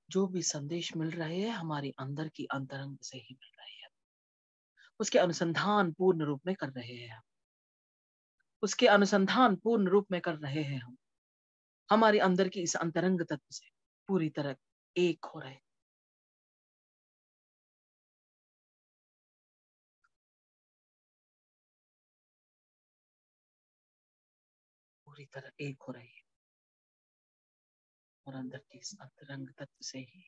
जो भी संदेश मिल रहे हैं हमारी अंदर की अंतरंग से ही मिल रहे हैं। उसके अनुसंधान पूर्ण रूप में कर रहे हैं हम। उसके अनुसंधान पूर्ण रूप में कर रहे हैं हम। हमारे अंदर की इस अंतरंग तत्व से पूरी तरह एक हो रहे, पूरी तरह एक हो रही है। और अंदर की इस अंतरंग तत्व से ही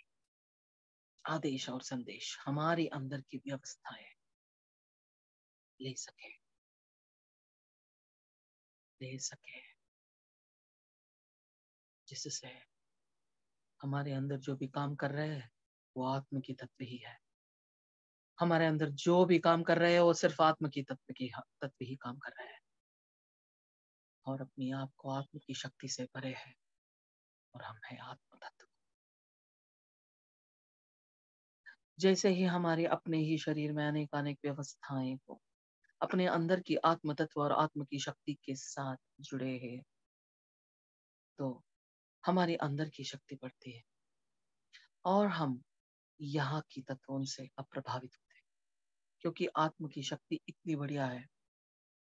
आदेश और संदेश हमारे अंदर की व्यवस्थाएं ले सके, जिससे हमारे अंदर जो भी काम कर रहे हैं वो आत्म की तत्व ही है। हमारे अंदर जो भी काम कर रहे हैं वो सिर्फ आत्म की तत्व ही काम कर रहे हैं और अपनी आप को आत्म की शक्ति से भरे हैं और हम है आत्म तत्व। जैसे ही हमारे अपने ही शरीर में अनेक व्यवस्थाएं को अपने अंदर की आत्म तत्व और आत्म की शक्ति के साथ जुड़े हैं तो हमारे अंदर की शक्ति बढ़ती है और हम यहाँ की तत्वों से अप्रभावित होते हैं, क्योंकि आत्म की शक्ति इतनी बढ़िया है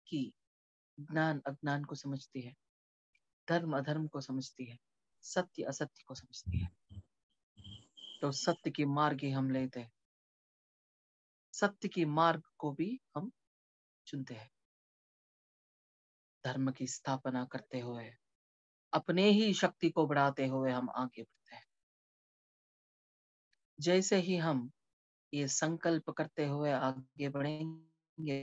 कि ज्ञान अज्ञान को समझती है, धर्म अधर्म को समझती है, सत्य असत्य को समझती है। तो सत्य की मार्ग ही हम लेते हैं, सत्य की मार्ग को भी हम चुनते हैं। धर्म की स्थापना करते हुए अपने ही शक्ति को बढ़ाते हुए हम आगे बढ़ते हैं। जैसे ही हम ये संकल्प करते हुए आगे बढ़ेंगे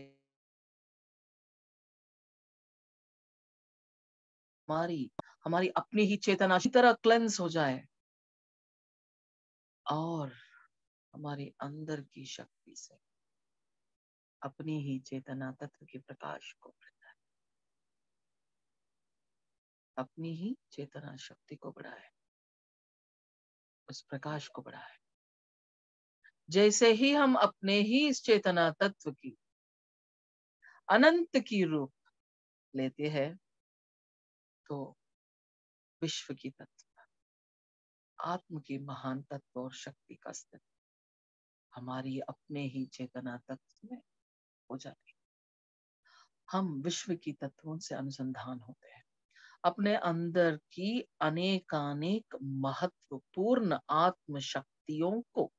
हमारी अपनी ही चेतना अच्छी तरह क्लेंस हो जाए और हमारी अंदर की शक्ति से अपनी ही चेतना तत्व के प्रकाश को बढ़ाए, अपनी ही चेतना शक्ति को बढ़ाए, उस प्रकाश को बढ़ाए। जैसे ही हम अपने ही इस चेतना तत्व की अनंत की रूप लेते हैं तो विश्व की तत्व, आत्म की महान तत्व और शक्ति का अस्तित्व हमारी अपने ही चेतना तत्व में हो जाती है। हम विश्व की तत्वों से अनुसंधान होते हैं, अपने अंदर की अनेकानेक महत्वपूर्ण आत्म शक्तियों को,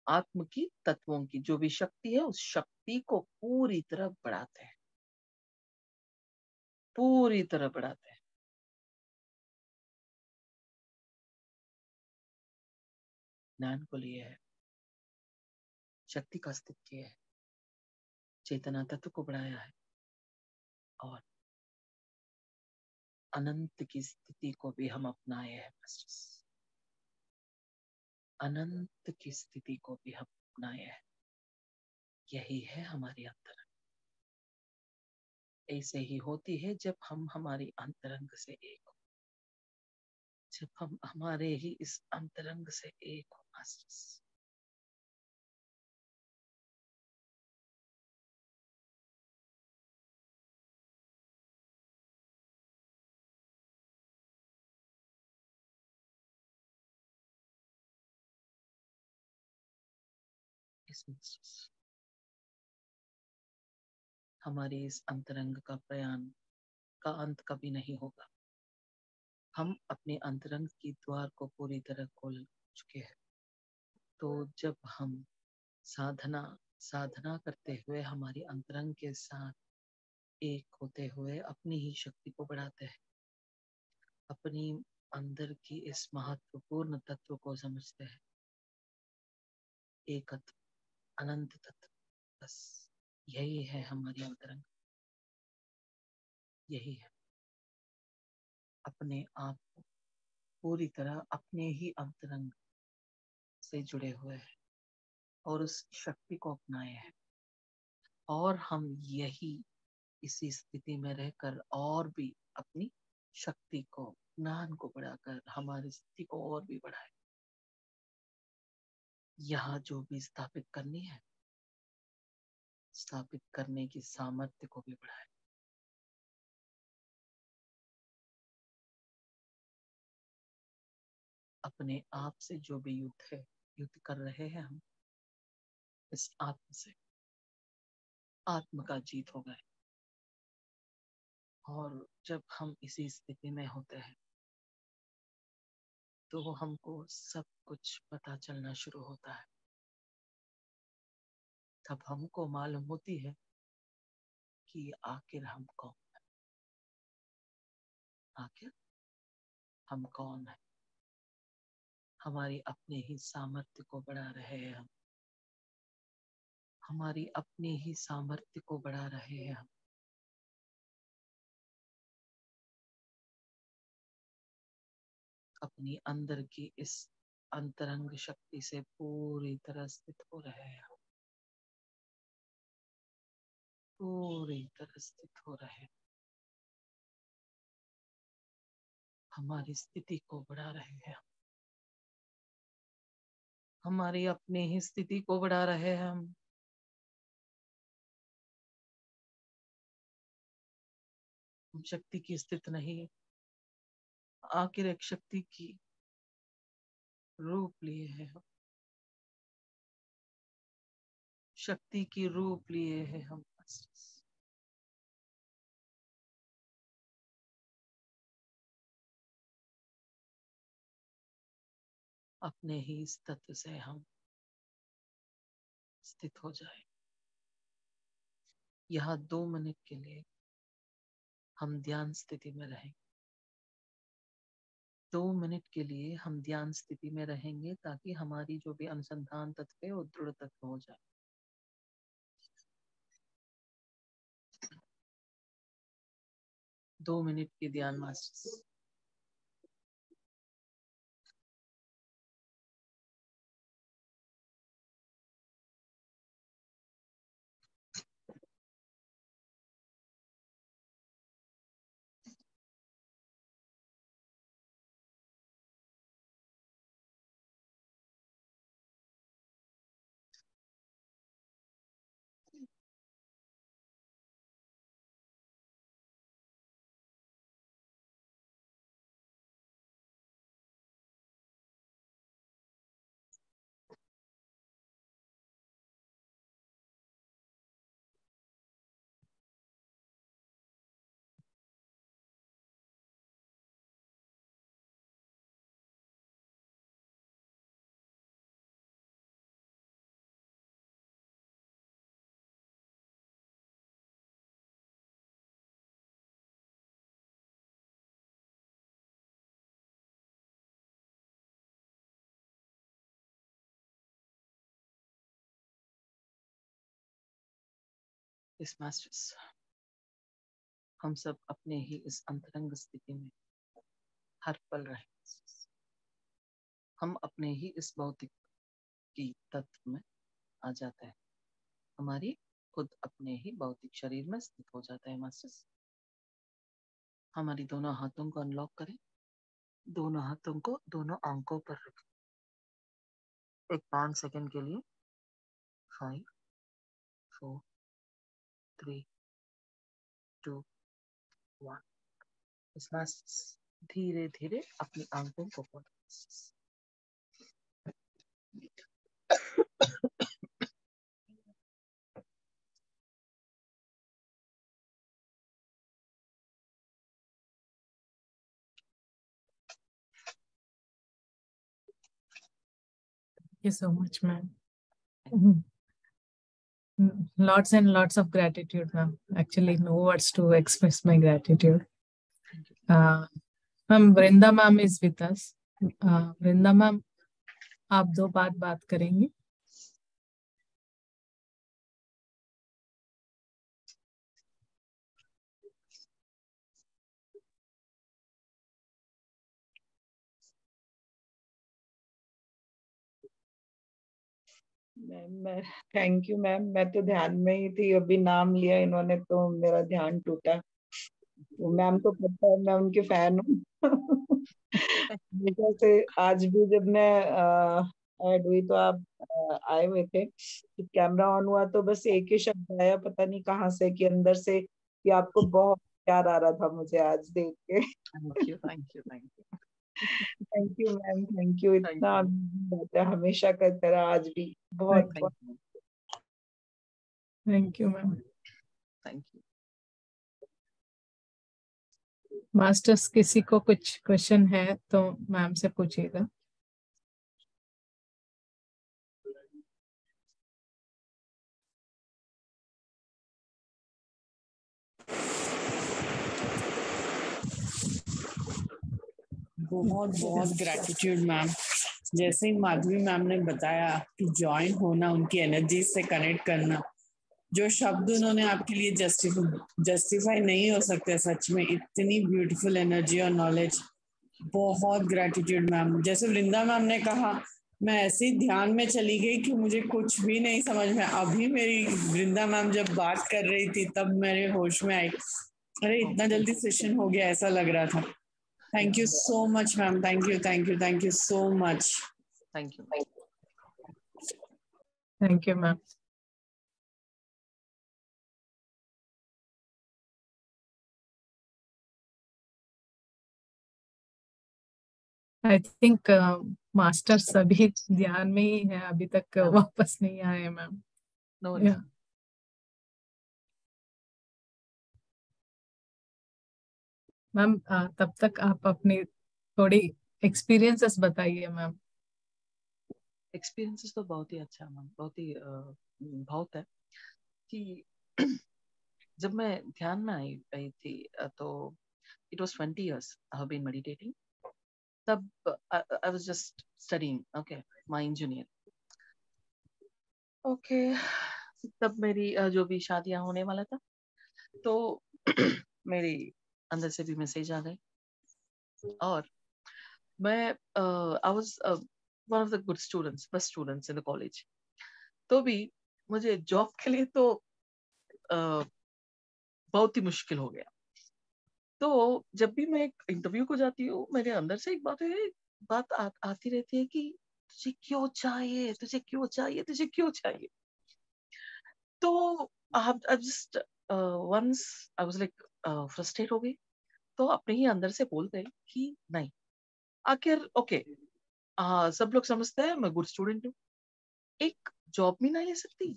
आत्म की तत्वों की जो भी शक्ति है उस शक्ति को पूरी तरह बढ़ाते हैं, पूरी तरह बढ़ाते हैं। ज्ञान को लिए है, शक्ति का अस्तित्व किया है, चेतना तत्व को बढ़ाया है और अनंत की स्थिति को भी हम अपनाए हैं। अनंत की स्थिति को भी हम अपनाए हैं। यही है हमारी अंतरंग। ऐसे ही होती है जब हम हमारी अंतरंग से एक हो, जब हम हमारे ही इस अंतरंग से एक हो मास्टर्स। इस मास्टर्स हमारी इस अंतरंग का प्रयाण का अंत कभी नहीं होगा। हम अपने अंतरंग की द्वार को पूरी तरह खोल चुके हैं। तो जब हम साधना करते हुए हमारी अंतरंग के साथ एक होते हुए अपनी ही शक्ति को बढ़ाते हैं, अपनी अंदर की इस महत्वपूर्ण तत्व को समझते हैं, एकत्व, अनंत तत्व। बस यही है हमारी अंतरंग, यही है। अपने आप को पूरी तरह अपने ही अंतरंग से जुड़े हुए हैं और उस शक्ति को अपनाए हैं, और हम यही इसी स्थिति में रहकर और भी अपनी शक्ति को, ज्ञान को बढ़ाकर हमारी स्थिति को और भी बढ़ाए। यहाँ जो भी स्थापित करनी है, स्थापित करने की सामर्थ्य को भी बढ़ाए। अपने आप से जो भी युद्ध है, युद्ध कर रहे हैं हम इस आत्म से, आत्म का जीत होगा। और जब हम इसी स्थिति में होते हैं तो हमको सब कुछ पता चलना शुरू होता है। तब हमको मालूम होती है कि आखिर हम कौन है, आखिर हम कौन है। हमारी अपने ही सामर्थ्य को बढ़ा रहे हैं हम, हमारी अपनी ही सामर्थ्य को बढ़ा रहे हैं हम। अपनी अंदर की इस अंतरंग शक्ति से पूरी तरह स्थित हो रहे हैं हम, पूरी तरह स्थित हो रहे हैं। हमारी स्थिति को बढ़ा रहे हैं हम, हमारी अपनी ही स्थिति को बढ़ा रहे हैं हम। शक्ति की स्थिति नहीं, आखिर एक शक्ति की रूप लिए है हम, शक्ति की रूप लिए है हम। अपने ही इस तत्व से हम स्थित हो जाए। यहाँ 2 मिनट के लिए हम ध्यान स्थिति में रहेंगे। 2 मिनट के लिए हम ध्यान स्थिति में रहेंगे ताकि हमारी जो भी अनुसंधान तत्व है वो दृढ़ तत्व हो जाए। दो मिनट की ध्यान मास्टर्स। इस मास्टर्स, हम सब अपने ही इस अंतरंग स्थिति में हर पल रहे। हम अपने ही इस भौतिक की तत्व में आ जाते हैं, हमारी खुद अपने ही भौतिक शरीर में स्थित हो जाता है मास्टर्स। हमारी दोनों हाथों को अनलॉक करें, दोनों हाथों को दोनों आंखों पर रखें एक 5 सेकंड के लिए। 5 4 3 2 1। इस मास्टर्स धीरे धीरे अपनी आंखों को खोलें। Thank you so much, ma'am. Lots and lots of gratitude, ma'am. Actually, no words to express my gratitude. Ma'am, Vrinda ma'am is with us. Vrinda ma'am, आप 2 बात करेंगे. मैं थैंक यू मैम। मैं तो ध्यान में ही थी, अभी नाम लिया इन्होंने तो मेरा ध्यान टूटा। तो मैम को पता है मैं उनके फैन हूँ। हमेशा से। आज भी जब मैं ऐड हुई तो आप आए हुए थे, तो कैमरा ऑन हुआ तो बस एक ही शब्द आया, पता नहीं कहाँ से, कि अंदर से, कि आपको बहुत प्यार आ रहा था मुझे आज देख के। Thank you thank you thank you thank you ma'am, thank you. इतना बात है हमेशा का तरह आज भी। बहुत बहुत thank you ma'am. Thank you. Masters, किसी को कुछ क्वेश्चन है तो मैम से पूछिएगा। बहुत बहुत ग्रेटिट्यूड मैम। जैसे ही माधवी मैम ने बताया कि ज्वाइन होना, उनकी एनर्जी से कनेक्ट करना, जो शब्द उन्होंने आपके लिए जस्टिफाई नहीं हो सकते। सच में इतनी ब्यूटीफुल एनर्जी और नॉलेज। बहुत ग्रेटिट्यूड मैम। जैसे वृंदा मैम ने कहा, मैं ऐसे ही ध्यान में चली गई कि मुझे कुछ भी नहीं समझ में। अभी मेरी वृंदा मैम जब बात कर रही थी तब मेरे होश में आई, अरे इतना जल्दी सेशन हो गया, ऐसा लग रहा था। Thank you so much ma'am. Thank you thank you thank you so much. Thank you. Thank you ma'am. I think master सभी ध्यान में ही है, अभी तक वापस नहीं आए मैम। मैम तब तक आप अपनी थोड़ी एक्सपीरियंसेस बताइए मैम। एक्सपीरियंसेस तो बहुत ही अच्छा मैम, बहुत ही बहुत है कि जब मैं ध्यान में आई थी तो it was 20 years I have been meditating. तब I was just studying, okay, my engineer. Okay, तब मेरी जो भी शादियां होने वाला था, तो मेरी अंदर से भी मैसेज आ गई और मैं I was one of the good students, best students in the college. तो भी मुझे जॉब के लिए तो बहुत ही मुश्किल हो गया। तो जब भी मैं एक इंटरव्यू को जाती हूँ, मेरे अंदर से एक बात आती रहती है कि तुझे क्यों चाहिए, तुझे क्यों चाहिए, तुझे क्यों चाहिए। तो I just once I was like frustrated हो गई, तो अपने ही अंदर से बोल गई कि नहीं, आखिर ओके सब लोग समझते हैं मैं गुड स्टूडेंट हूँ, एक जॉब भी नहीं ले सकती,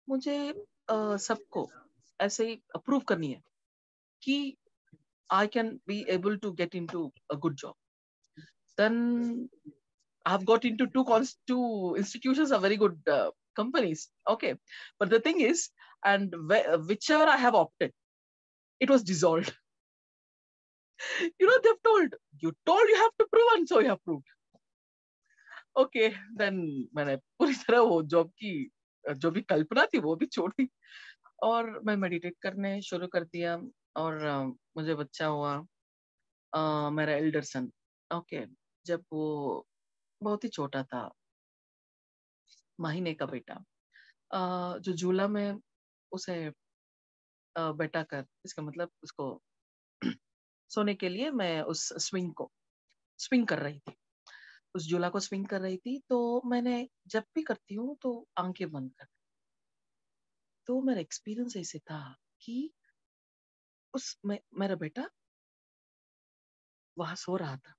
मुझे सबको ऐसे ही अप्रूव करनी है कि I can be able to get into a good job. Then I've got into two institutions are very good companies. Okay, but the thing is, and whichever I have opted, it was dissolved. They've told you have to prove, and so you have proved. Okay, then मैंने पूरी तरह वो job की जो भी कल्पना थी वो भी छोड़ दी और मैं मेडिटेट करने शुरू कर दिया और मुझे बच्चा हुआ, मेरा एल्डर सन। ओके, जब वो बहुत ही छोटा था, महीने का बेटा, जो झूला में उसे बैठा कर, इसका मतलब उसको सोने के लिए मैं उस स्विंग कर रही थी, उस झूला को स्विंग कर रही थी। तो मैंने जब भी करती हूँ तो आंखें बंद कर, तो मेरा एक्सपीरियंस ऐसे था कि मेरा बेटा वहां सो रहा था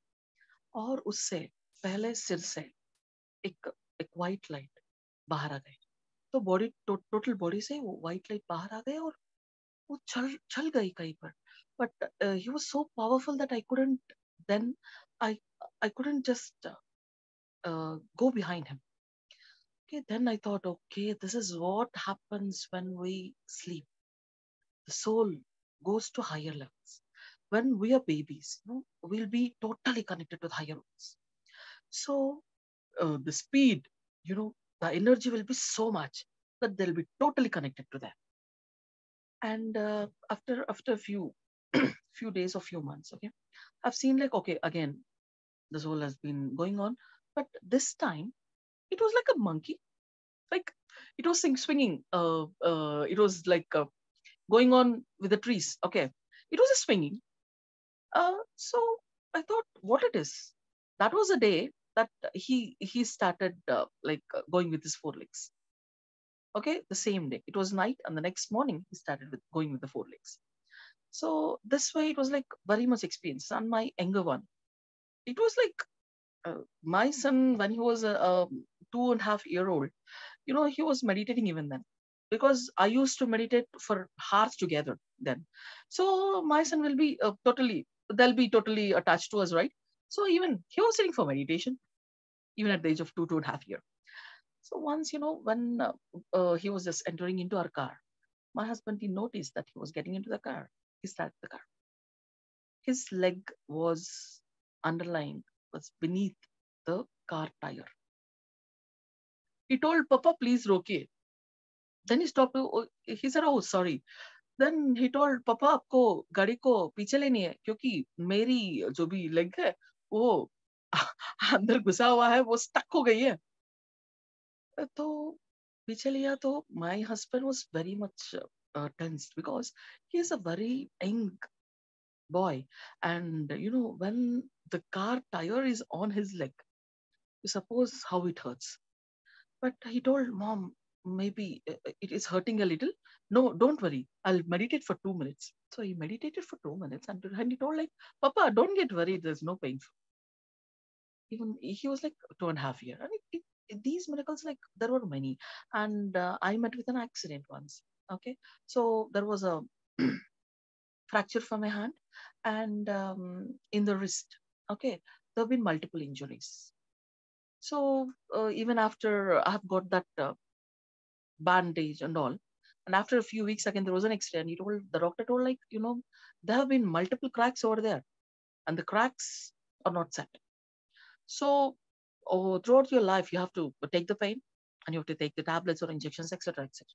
और उससे पहले सिर से एक एक वाइट लाइट बाहर आ गई। तो टोटल बॉडी से वो वाइट लाइट बाहर आ गए और वो चल गई कहीं पर। But he was so powerful that I couldn't then I I couldn't just go behind him. Okay, then I thought, okay, this is what happens when we sleep. The soul goes to higher levels. When we are babies, we'll be totally connected with higher ones. So the speed, the energy will be so much that they'll be totally connected to them. And after a few few days or few months, okay, I've seen like, okay, again, the soul has been going on, but this time it was like a monkey, like it was swinging. It was like going on with the trees. Okay, it was a swinging. So I thought, what it is? That was a day that he started going with his four legs. Okay, the same day. It was night, and the next morning he started with going with the four legs. So this way, it was like very much experience. And my younger one, it was like my son when he was a 2.5 year old. He was meditating even then, because I used to meditate for hours together then. So my son will be they'll be totally attached to us, right? So even he was sitting for meditation, even at the age of 2.5 years. So once, when he was just entering into our car, my husband, he noticed that he was getting into the car. He started the car. His leg was beneath the car tire. He told, Papa, please rokiye. Then he stopped. He said, oh, sorry. Then he told, Papa, आपको गाड़ी को पीछे लेनी है, क्योंकि मेरी जो भी लेग है वो अंदर घुसा हुआ है, वो स्टक हो गई है। तो पीछे लिया तो my husband was very much tensed, because he is a very young boy, and when the car tire is on his leg, you suppose how it hurts. But he told, Mom, maybe it is hurting a little. No, don't worry. I'll meditate for 2 minutes. So he meditated for 2 minutes, and he told, like, Papa, don't get worried. There's no pain. Even he was like 2.5 years. And these miracles, like, there were many. And I met with an accident once. Okay. So there was a fracture from my hand and in the wrist. Okay. There have been multiple injuries. So even after I have got that bandage and all, and after a few weeks again there was an accident. The doctor told, like, there have been multiple cracks over there, and the cracks are not set. So throughout your life you have to take the pain, and you have to take the tablets or injections, etc., etc.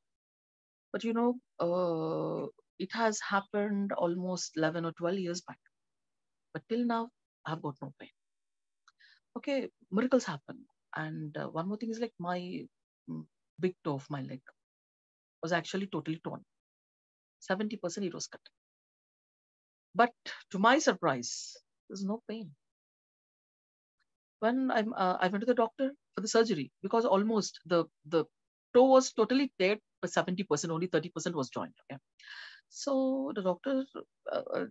But it has happened almost 11 or 12 years back, but till now I have got no pain. Okay, miracles happen. And one more thing is, like, my big toe of my leg was actually totally torn. 70% it was cut. But to my surprise, there's no pain. When I went to the doctor for the surgery, because almost the toe was totally dead, but 70%, only 30% was joined. Okay? So the doctor,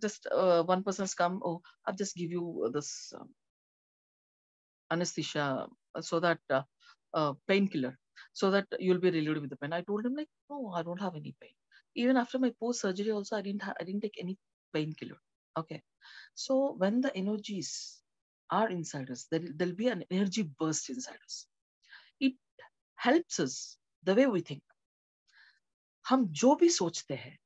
just one person has come, oh, I'll just give you this anesthesia, so that painkiller, so that you'll be relieved with the pain. I told him, like, no, I don't have any pain. Even after my post surgery also, I didn't take any painkiller. Okay. So when the energies are inside us, there'll be an energy burst inside us. It helps us the way we think. हम जो भी सोचते हैं,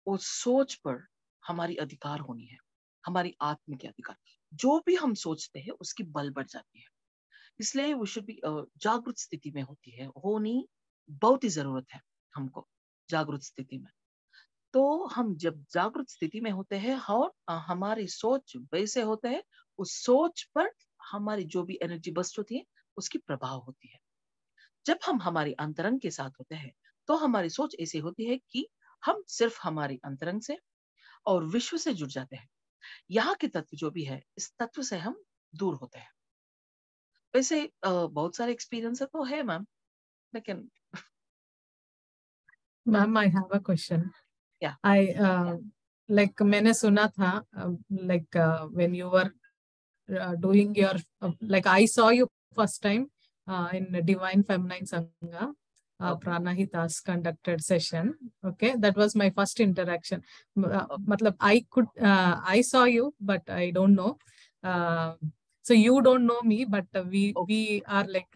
वो सोच पर हमारी अधिकार होनी है, हमारी आत्म के अधिकार। जो भी हम सोचते हैं उसकी बल बढ़ जाती है। इसलिए वो शुड बी जागरूक स्थिति में होनी बहुत ही जरूरत है हमको। जागृत स्थिति में। तो हम जब जागृत स्थिति में होते हैं और हमारी सोच वैसे होते हैं, उस सोच पर हमारी जो भी एनर्जी बस्ट होती है उसकी प्रभाव होती है। जब हम हमारी अंतरंग के साथ होते हैं तो हमारी सोच ऐसी होती है कि हम सिर्फ हमारी अंतरंग से और विश्व से जुड़ जाते हैं। यहाँ के तत्व जो भी है, इस तत्व से हम दूर होते हैं। वैसे बहुत सारे एक्सपीरियंस तो है मैम, लेकिन ma'am I have a question. या आई लाइक मैंने सुना था like when you were doing your like I saw you first time in Divine Feminine Sangha Okay. Pranahitas conducted session. Okay, that was my first interaction. Okay. Matlab I saw you, but I don't know. So you don't know me, but we are like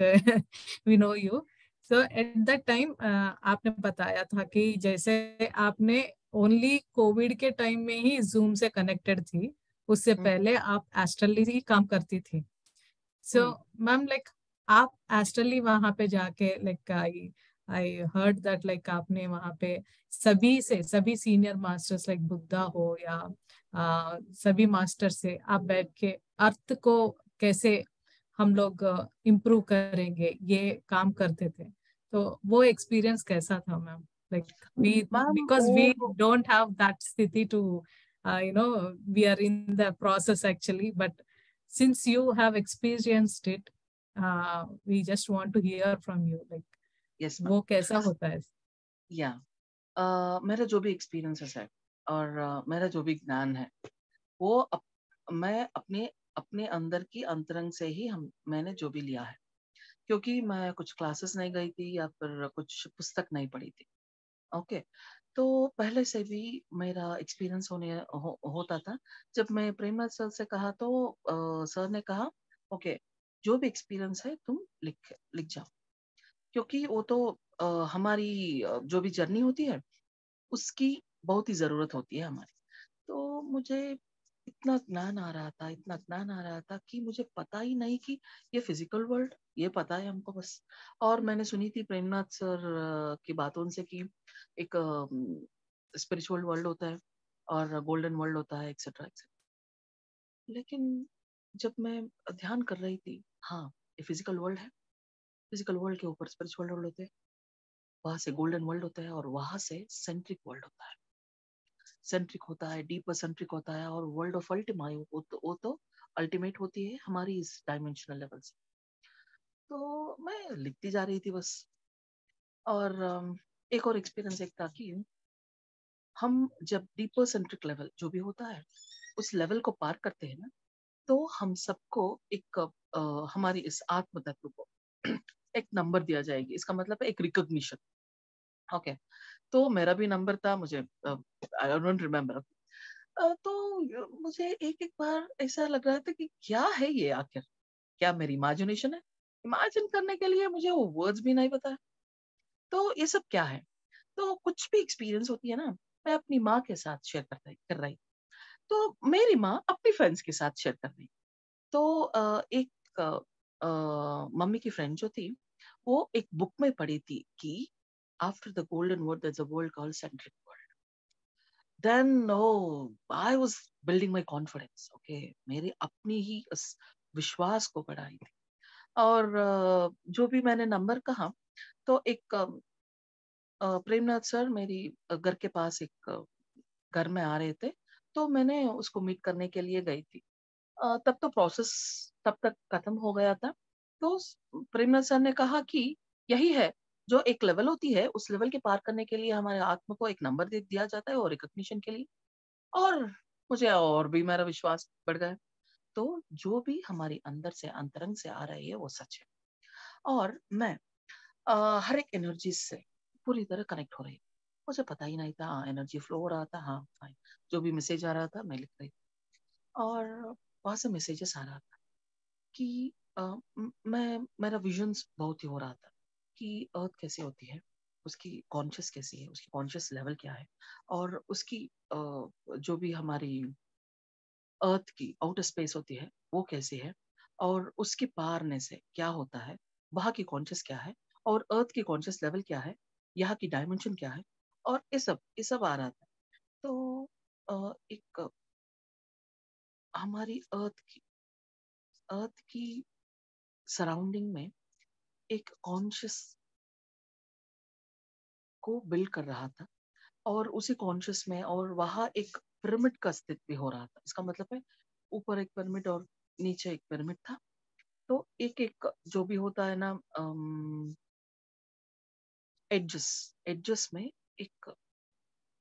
we know you. So at that time आपने बताया था कि जैसे आपने only Covid के time में ही zoom से connected थी, उससे पहले आप एस्ट्रली ही काम करती थी। सो मैम लाइक आप एस्ट्रली वहां पे जाके like I heard that like आपने वहां पे सभी सीनियर मास्टर्स लाइक बुद्धा हो या सभी मास्टर से आप बैठ के अर्थ को कैसे हम लोग इम्प्रूव करेंगे ये काम करते थे। तो वो एक्सपीरियंस कैसा था ma'am? Like we because we don't have that स्थिति to we are in the process actually, but since you have experienced it, we just want to hear from you like yes वो कैसा होता है? या मेरा जो भी एक्सपीरियंसेस है और मेरा जो भी ज्ञान है वो मैं अपने अंदर की अंतरंग से ही मैंने जो भी लिया है, क्योंकि मैं कुछ क्लासेस नहीं गई थी या फिर कुछ पुस्तक नहीं पढ़ी थी। ओके, तो पहले से भी मेरा एक्सपीरियंस होता था। जब मैं प्रेमनाथ सर से कहा तो सर ने कहा ओके, जो भी एक्सपीरियंस है तुम लिख जाओ, क्योंकि वो तो हमारी जो भी जर्नी होती है उसकी बहुत ही जरूरत होती है हमारी। तो मुझे इतना ज्ञान आ रहा था कि मुझे पता ही नहीं कि ये फिजिकल वर्ल्ड, ये पता है हमको बस। और मैंने सुनी थी प्रेमनाथ सर की बातों से कि एक स्पिरिचुअल वर्ल्ड होता है और गोल्डन वर्ल्ड होता है एक्सेट्रा एक्सेट्रा। लेकिन जब मैं ध्यान कर रही थी, हाँ ये फिजिकल वर्ल्ड है, फिजिकल वर्ल्ड के ऊपर स्पिरिचुअल वर्ल्ड होते हैं, वहां से गोल्डन वर्ल्ड होता है और वहां से सेंट्रिक वर्ल्ड होता है। सेंट्रिक होता है, डीपर सेंट्रिक होता है और वर्ल्ड ऑफ अल्टीमा वो तो अल्टीमेट होती है हमारी इस डायमेंशनल लेवल से। तो मैं लिखती जा रही थी बस। और एक और एक्सपीरियंस एक था कि हम जब डीपर सेंट्रिक लेवल जो भी होता है उस लेवल को पार करते हैं ना, तो हम सबको एक हमारी इस आत्म तत्व को एक नंबर दिया जाएगी। इसका मतलब है एक रिकॉग्निशन। ओके, तो मेरा भी नंबर था, मुझे आई डोंट रिमेम्बर। तो मुझे एक एक बार ऐसा लग रहा था कि क्या है ये, आखिर क्या मेरी इमेजिनेशन है? इमेजिन करने के लिए मुझे वो वर्ड्स भी नहीं पता है, तो ये सब क्या है? तो कुछ भी एक्सपीरियंस होती है ना, मैं अपनी माँ के साथ शेयर कर रही। तो मेरी माँ अपनी फ्रेंड्स के साथ शेयर कर रही। तो एक मम्मी की फ्रेंड जो थी वो एक बुक में पढ़ी थी कि after the golden world there's a world called centric world. Then I was building my confidence. Okay, मेरी अपनी ही उस विश्वास को बढ़ाई थी। और जो भी मैंने नंबर कहा, तो एक प्रेमनाथ सर मेरी घर के पास एक घर में आ रहे थे, तो मैंने उसको मीट करने के लिए गई थी। तब तो प्रोसेस तब तक खत्म हो गया था। तो प्रेमनाथ सर ने कहा कि यही है जो एक लेवल होती है, उस लेवल के पार करने के लिए हमारे आत्मा को एक नंबर दे दिया जाता है और रिकॉग्निशन के लिए। और मुझे और भी मेरा विश्वास बढ़ गया। तो जो भी हमारी अंदर से अंतरंग से आ रही है वो सच है। और मैं हर एक एनर्जी से पूरी तरह कनेक्ट हो रही हूँ। मुझे पता ही नहीं था, एनर्जी फ्लो हो रहा था, हाँ फाइन, जो भी मैसेज आ रहा था मैं लिख रही थी। और वहां से मैसेजेस आ रहा था कि मेरा विजन्स बहुत ही हो रहा था कि अर्थ कैसे होती है, उसकी कॉन्शियस कैसी है, उसकी कॉन्शियस लेवल क्या है, और उसकी जो भी हमारी अर्थ की आउटर स्पेस होती है वो कैसी है, और उसके पारने से क्या होता है, वहाँ की कॉन्शियस क्या है और अर्थ की कॉन्शियस लेवल क्या है, यहाँ की डायमेंशन क्या है, और ये सब आ रहा था। तो एक हमारी अर्थ की सराउंडिंग में एक कॉन्शियस को बिल्ड कर रहा था, और उसी कॉन्शियस में और वहां एक पिरामिड का अस्तित्व भी हो रहा था। इसका मतलब है ऊपर एक पिरामिड और नीचे एक पिरामिड था। तो एक एक जो भी होता है ना, एडजस में एक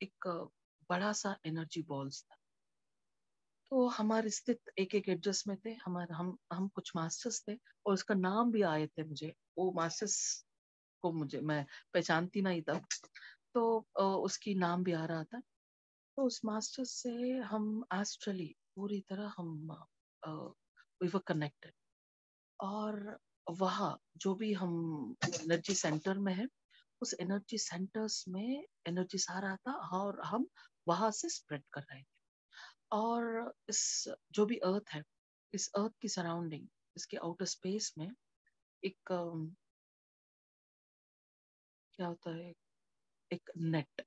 एक बड़ा सा एनर्जी बॉल्स था। तो हमारे स्थित एक एक एडजस्ट में थे, हमारे हम कुछ मास्टर्स थे, और उसका नाम भी आए थे। मुझे वो मास्टर्स को मैं पहचानती नहीं तब, तो उसकी नाम भी आ रहा था। तो उस मास्टर्स से हम एस्ट्रली पूरी तरह हम वी वर कनेक्टेड, और वहाँ जो भी हम एनर्जी सेंटर में है, उस एनर्जी सेंटर्स में एनर्जी आ रहा था, और हम वहां से स्प्रेड कर रहे थे। और इस जो भी अर्थ है, इस अर्थ की सराउंडिंग, इसके आउटर स्पेस में एक क्या होता है, एक नेट,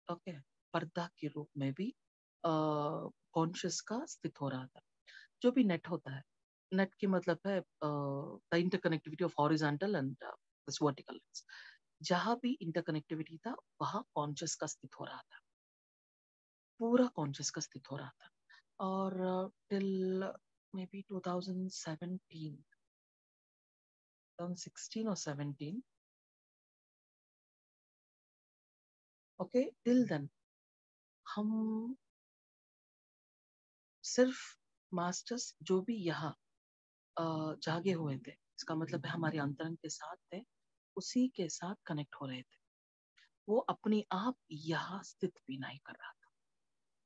ओके, पर्दा के रूप में भी कॉन्शियस का स्थित हो रहा था। जो भी नेट होता है, नेट की मतलब है the interconnectivity of horizontal and this vertical lines. जहां भी इंटरकनेक्टिविटी था, वहां कॉन्शियस का स्थित हो रहा था, पूरा कॉन्शियस का स्थित हो रहा था। और till maybe 2017, 2016 or 17, okay, till then हम सिर्फ मास्टर्स जो भी यहाँ जागे हुए थे, इसका मतलब है हमारे अंतरंग के साथ थे, उसी के साथ कनेक्ट हो रहे थे। वो अपनी आप यहाँ स्थित भी नहीं कर रहा था।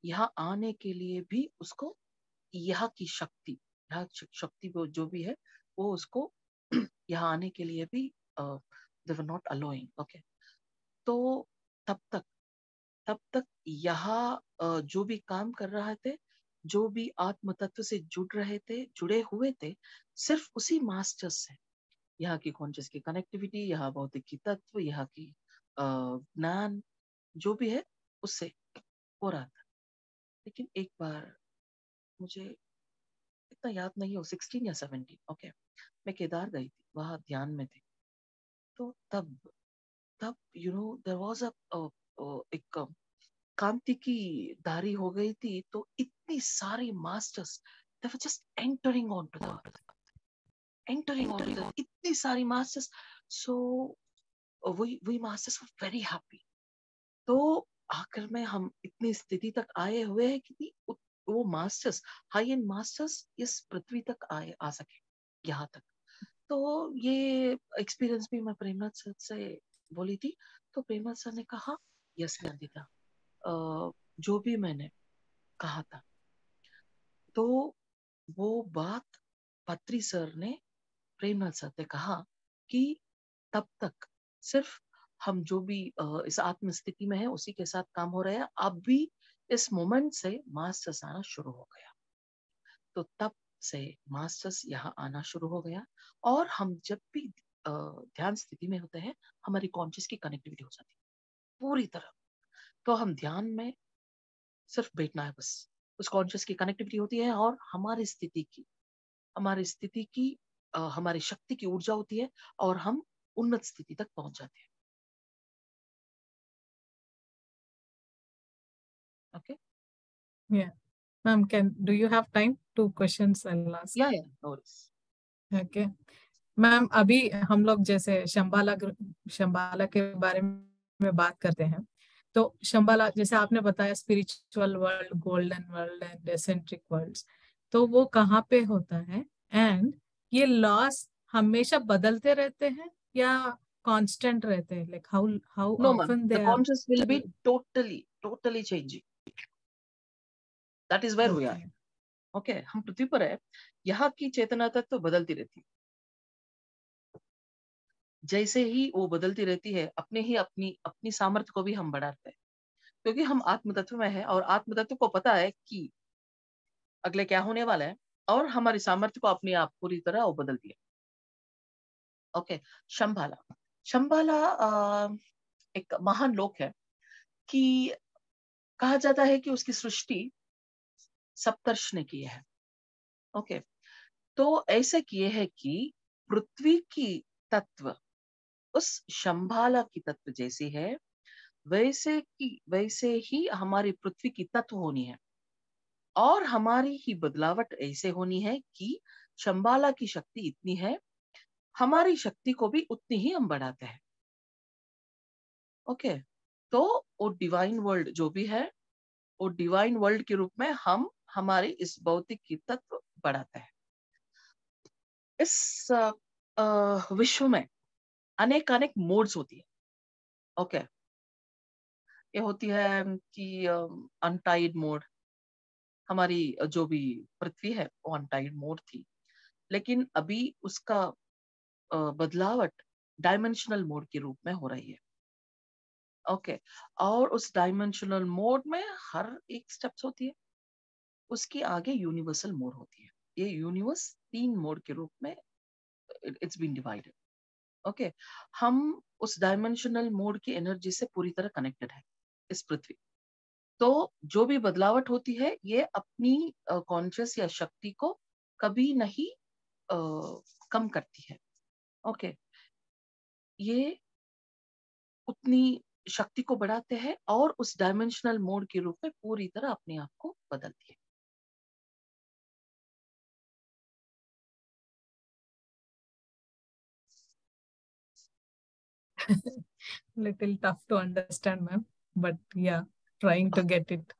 यहाँ आने के लिए भी उसको यहाँ की शक्ति, यहाँ शक्ति वो जो भी है, वो उसको यहाँ आने के लिए भी they were not allowing, okay? तो तब तक यहाँ जो भी काम कर रहे थे, जो भी आत्म तत्व से जुड़े हुए थे, सिर्फ उसी मास्टर्स से यहाँ की कॉन्शियस की कनेक्टिविटी, यहाँ भौतिक की तत्व, यहाँ की ज्ञान जो भी है, उससे हो रहा था। लेकिन एक बार मुझे इतना याद नहीं हो, 16 या 17, ओके, मैं केदार गई थी, वहां ध्यान में थी। तो तब देयर वाज एक कांति की दारी हो गई थी। तो इतनी सारी masters they were just entering onto the earth, इतनी सारी masters. So we masters were very happy। तो आखिर में हम इतनी स्थिति तक आए हुए हैं कि वो मास्टर्स, हाई एंड मास्टर्स इस पृथ्वी तक आ सके, यहाँ तक। तो ये एक्सपीरियंस भी मैं प्रेमनाथ सर से बोली थी। तो प्रेमनाथ सर ने कहा, यस नंदिता, जो भी मैंने कहा था, तो वो बात पत्री सर ने, प्रेमनाथ सर ने कहा कि तब तक सिर्फ हम जो भी इस आत्म स्थिति में है, उसी के साथ काम हो रहा है। अब भी इस मोमेंट से मास्टर्स आना शुरू हो गया। तो तब से मास्टर्स यहाँ आना शुरू हो गया, और हम जब भी ध्यान स्थिति में होते हैं, हमारी कॉन्शियस की कनेक्टिविटी हो जाती है पूरी तरह। तो हम ध्यान में सिर्फ बैठना है, बस उस कॉन्शियस की कनेक्टिविटी होती है, और हमारी स्थिति की हमारी शक्ति की ऊर्जा होती है, और हम उन्नत स्थिति तक पहुंच जाते हैं। Okay? Yeah. Ma'am, do you have time? 2 questions I'll ask. Yeah, no worries. Okay. Ma'am, अभी हम लोग जैसे शंबाला के बारे में बात करते हैं, तो शंबाला जैसे आपने बताया spiritual world, golden world and eccentric worlds, तो वो कहाँ पे होता है? एंड ये लॉस हमेशा बदलते रहते हैं या कांस्टेंट रहते हैं? Like how No, ma'am. Often The they are? conscious will be totally changing. That is where we are. Okay, हम पृथ्वी पर है, यहाँ की चेतना तत्व तो बदलती रहती है। जैसे ही वो बदलती रहती है, अपनी सामर्थ्य को भी हम बढ़ाते हैं, क्योंकि हम आत्म तत्व में है, और आत्म तत्व को पता है कि अगले क्या होने वाला है, और हमारी सामर्थ्य को अपने आप पूरी तरह वो बदलती है। ओके, शंबाला एक महान लोक है, कि कहा जाता है कि उसकी सृष्टि सप्तर्षि ने की है। ओके, तो ऐसे किए है कि पृथ्वी की तत्व उस शंभाला की तत्व जैसी है, वैसे ही हमारी पृथ्वी की तत्व होनी है, और हमारी ही बदलावट ऐसे होनी है कि शंबाला की शक्ति इतनी है, हमारी शक्ति को भी उतनी ही हम बढ़ाते हैं। ओके, तो वो डिवाइन वर्ल्ड जो भी है, वो डिवाइन वर्ल्ड के रूप में हम हमारे इस भौतिक की तत्व बढ़ाते हैं। इस विश्व में अनेक मोड्स होती है। ओके, ये होती है कि अनटाइड मोड, हमारी जो भी पृथ्वी है वो अनटाइड मोड थी, लेकिन अभी उसका बदलावट डायमेंशनल मोड के रूप में हो रही है। ओके, और उस डायमेंशनल मोड में हर एक स्टेप्स होती है, उसके आगे यूनिवर्सल मोड होती है। ये यूनिवर्स 3 मोड के रूप में इट्स बीन डिवाइडेड। ओके, हम उस डायमेंशनल मोड की एनर्जी से पूरी तरह कनेक्टेड है इस पृथ्वी। तो जो भी बदलावट होती है, ये अपनी कॉन्शियस या शक्ति को कभी नहीं कम करती है। ओके, ये उतनी शक्ति को बढ़ाते हैं और उस डायमेंशनल मोड के रूप में पूरी तरह अपने आप को बदलती है। Little tough to understand, ma'am, but yeah, trying to get it.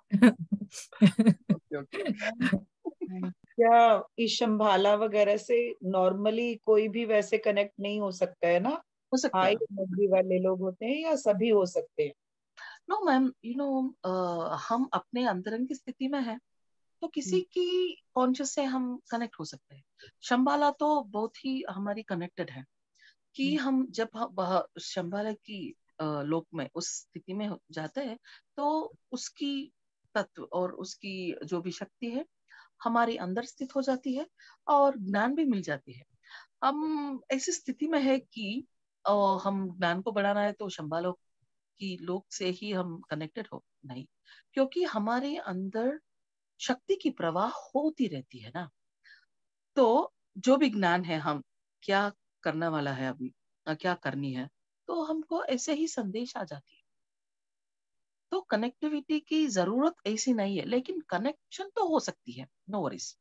क्या इस शंभाला वगैरह से नॉर्मली कोई भी वैसे कनेक्ट नहीं हो सकता है ना? हो सकता हाई है। एनर्जी वाले लोग होते हैं या सभी हो सकते हैं? नो मैम, यू नो हम अपने अंतरंग की स्थिति में है, तो किसी की कॉन्शियस से हम कनेक्ट हो सकते हैं। शंबाला तो बहुत ही हमारी कनेक्टेड है कि हम जब वह शंबाला की लोक में उस स्थिति में जाते हैं, तो उसकी तत्व और उसकी जो भी शक्ति है हमारे अंदर स्थित हो जाती है और ज्ञान भी मिल जाती है। हम ऐसी स्थिति में है कि हम ज्ञान को बढ़ाना है तो शंबाला की लोक से ही हम कनेक्टेड हो नहीं, क्योंकि हमारे अंदर शक्ति की प्रवाह होती रहती है ना। तो जो भी ज्ञान है, हम क्या करने वाला है अभी, क्या करनी है, तो हमको ऐसे ही संदेश आ जाती है। तो कनेक्टिविटी की जरूरत ऐसी नहीं है, लेकिन कनेक्शन तो हो सकती है, नो वरीज।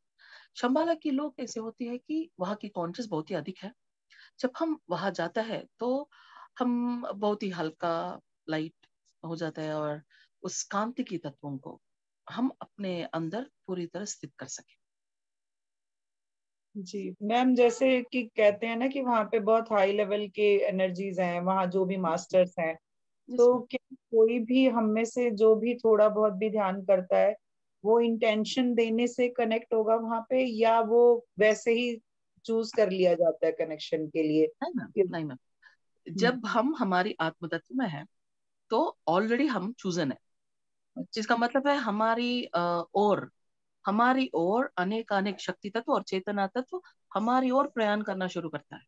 शंबाला की लोग ऐसे होती है कि वहाँ की कॉन्शियस बहुत ही अधिक है। जब हम वहां जाता है तो हम बहुत ही हल्का लाइट हो जाता है, और उस कांति की तत्वों को हम अपने अंदर पूरी तरह स्थित कर सके। जी मैम, जैसे कि कहते हैं ना कि वहाँ पे बहुत हाई लेवल के एनर्जीज हैं, वहाँ जो भी मास्टर्स हैं, तो क्या कोई भी हम में से जो भी थोड़ा बहुत भी ध्यान करता है, वो इंटेंशन देने से कनेक्ट होगा वहां पे, या वो वैसे ही चूज कर लिया जाता है कनेक्शन के लिए? नहीं मैम, जब हम हमारी आत्म तत्व में है तो ऑलरेडी हम चूजन है। इसका मतलब है हमारी ओर अनेक शक्ति तत्व और चेतना तत्व हमारी ओर प्रयाण करना शुरू करता है।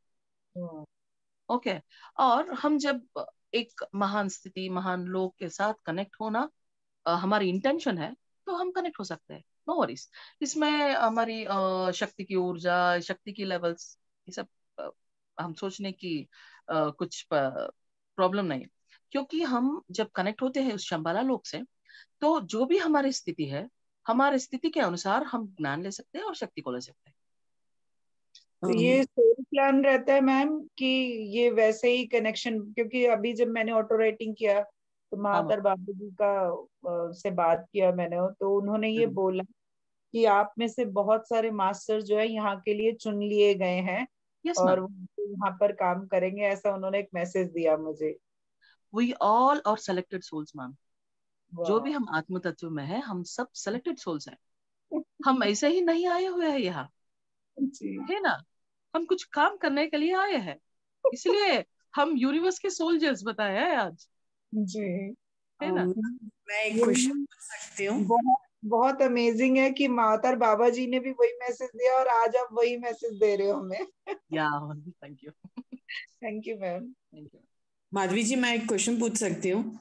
ओके, और हम जब एक महान स्थिति, महान लोग के साथ कनेक्ट होना हमारी इंटेंशन है, तो हम कनेक्ट हो सकते हैं, नो वरीज। इसमें हमारी शक्ति की ऊर्जा, शक्ति की लेवल्स, ये सब हम सोचने की कुछ प्रॉब्लम नहीं है, क्योंकि हम जब कनेक्ट होते हैं उस शंबाला लोक से, तो जो भी हमारी स्थिति है, हमारी स्थिति के अनुसार हम ज्ञान ले सकते हैं और शक्ति को ले सकते हैं। तो ये सोल प्लान रहता है मैम कि ये वैसे ही कनेक्शन? क्योंकि अभी जब मैंने ऑटो राइटिंग किया तो महातर बाबू जी का से बात किया मैंने, तो उन्होंने ये बोला कि आप में से बहुत सारे मास्टर जो है यहाँ के लिए चुन लिए गए हैं, और वो यहाँ पर काम करेंगे, ऐसा उन्होंने एक मैसेज दिया मुझे। We all are selected souls, ma'am. जो भी हम आत्म तत्व में है, हम सब सेलेक्टेड सोल्स हैं। हम ऐसे ही नहीं आए हुए हैं यहाँ, है ना। हम कुछ काम करने के लिए आए हैं, इसलिए हम यूनिवर्स के सोल्जर्स बताए हैं आज जी, है ना। मैं एक क्वेश्चन पूछ सकती हूँ? बहुत अमेजिंग है कि मातर बाबा जी ने भी वही मैसेज दिया और आज आप वही मैसेज दे रहे हो हमें। या thank you. Thank you ma'am. Thank you Madhavi ji, मैं एक क्वेश्चन पूछ सकती हूँ?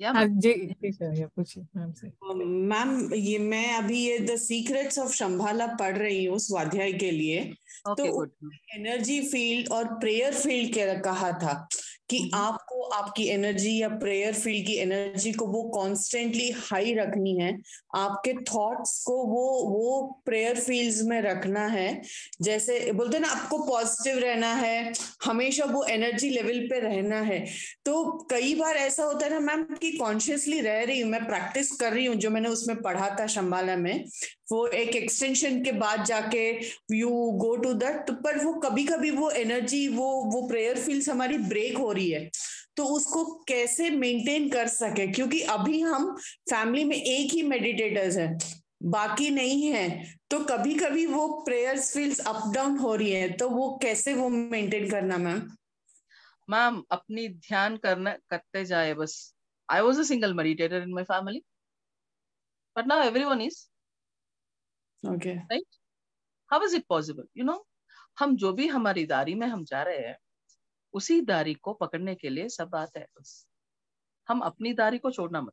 या हाँ जी टीचर, ये पूछिए मैम से। मैम ये मैं अभी ये द सीक्रेट्स ऑफ शंभाला पढ़ रही हूँ स्वाध्याय के लिए। तो ओके गुड। एनर्जी फील्ड और प्रेयर फील्ड कहा था कि आपको आपकी एनर्जी या प्रेयर फील्ड की एनर्जी को वो कॉन्स्टेंटली हाई रखनी है, आपके थॉट्स को वो प्रेयर फील्ड्स में रखना है। जैसे बोलते हैं ना, आपको पॉजिटिव रहना है, हमेशा वो एनर्जी लेवल पे रहना है। तो कई बार ऐसा होता है ना मैम कि कॉन्शियसली रह रही हूँ, मैं प्रैक्टिस कर रही हूँ जो मैंने उसमें पढ़ा था शंबाला में, वो एक एक्सटेंशन के बाद जाके यू गो टू दैट, पर वो कभी कभी वो एनर्जी वो प्रेयर फील्ड्स हमारी ब्रेक हो रही है। तो उसको कैसे मेंटेन कर सके, क्योंकि अभी हम फैमिली में एक ही मेडिटेटर्स है, बाकी नहीं है, तो कभी कभी वो प्रेयर्स फील्ड्स अप डाउन हो रही है, तो वो कैसे वो मेंटेन करना मैम? मैम अपनी ध्यान करते जाए बस। I was a single meditator in my family, but now everyone is, okay right? How is it possible? You know, हम जो भी हमारी दारी में हम जा रहे हैं, उसी दारी को पकड़ने के लिए सब बात है बस। हम अपनी दारी को छोड़ना मत।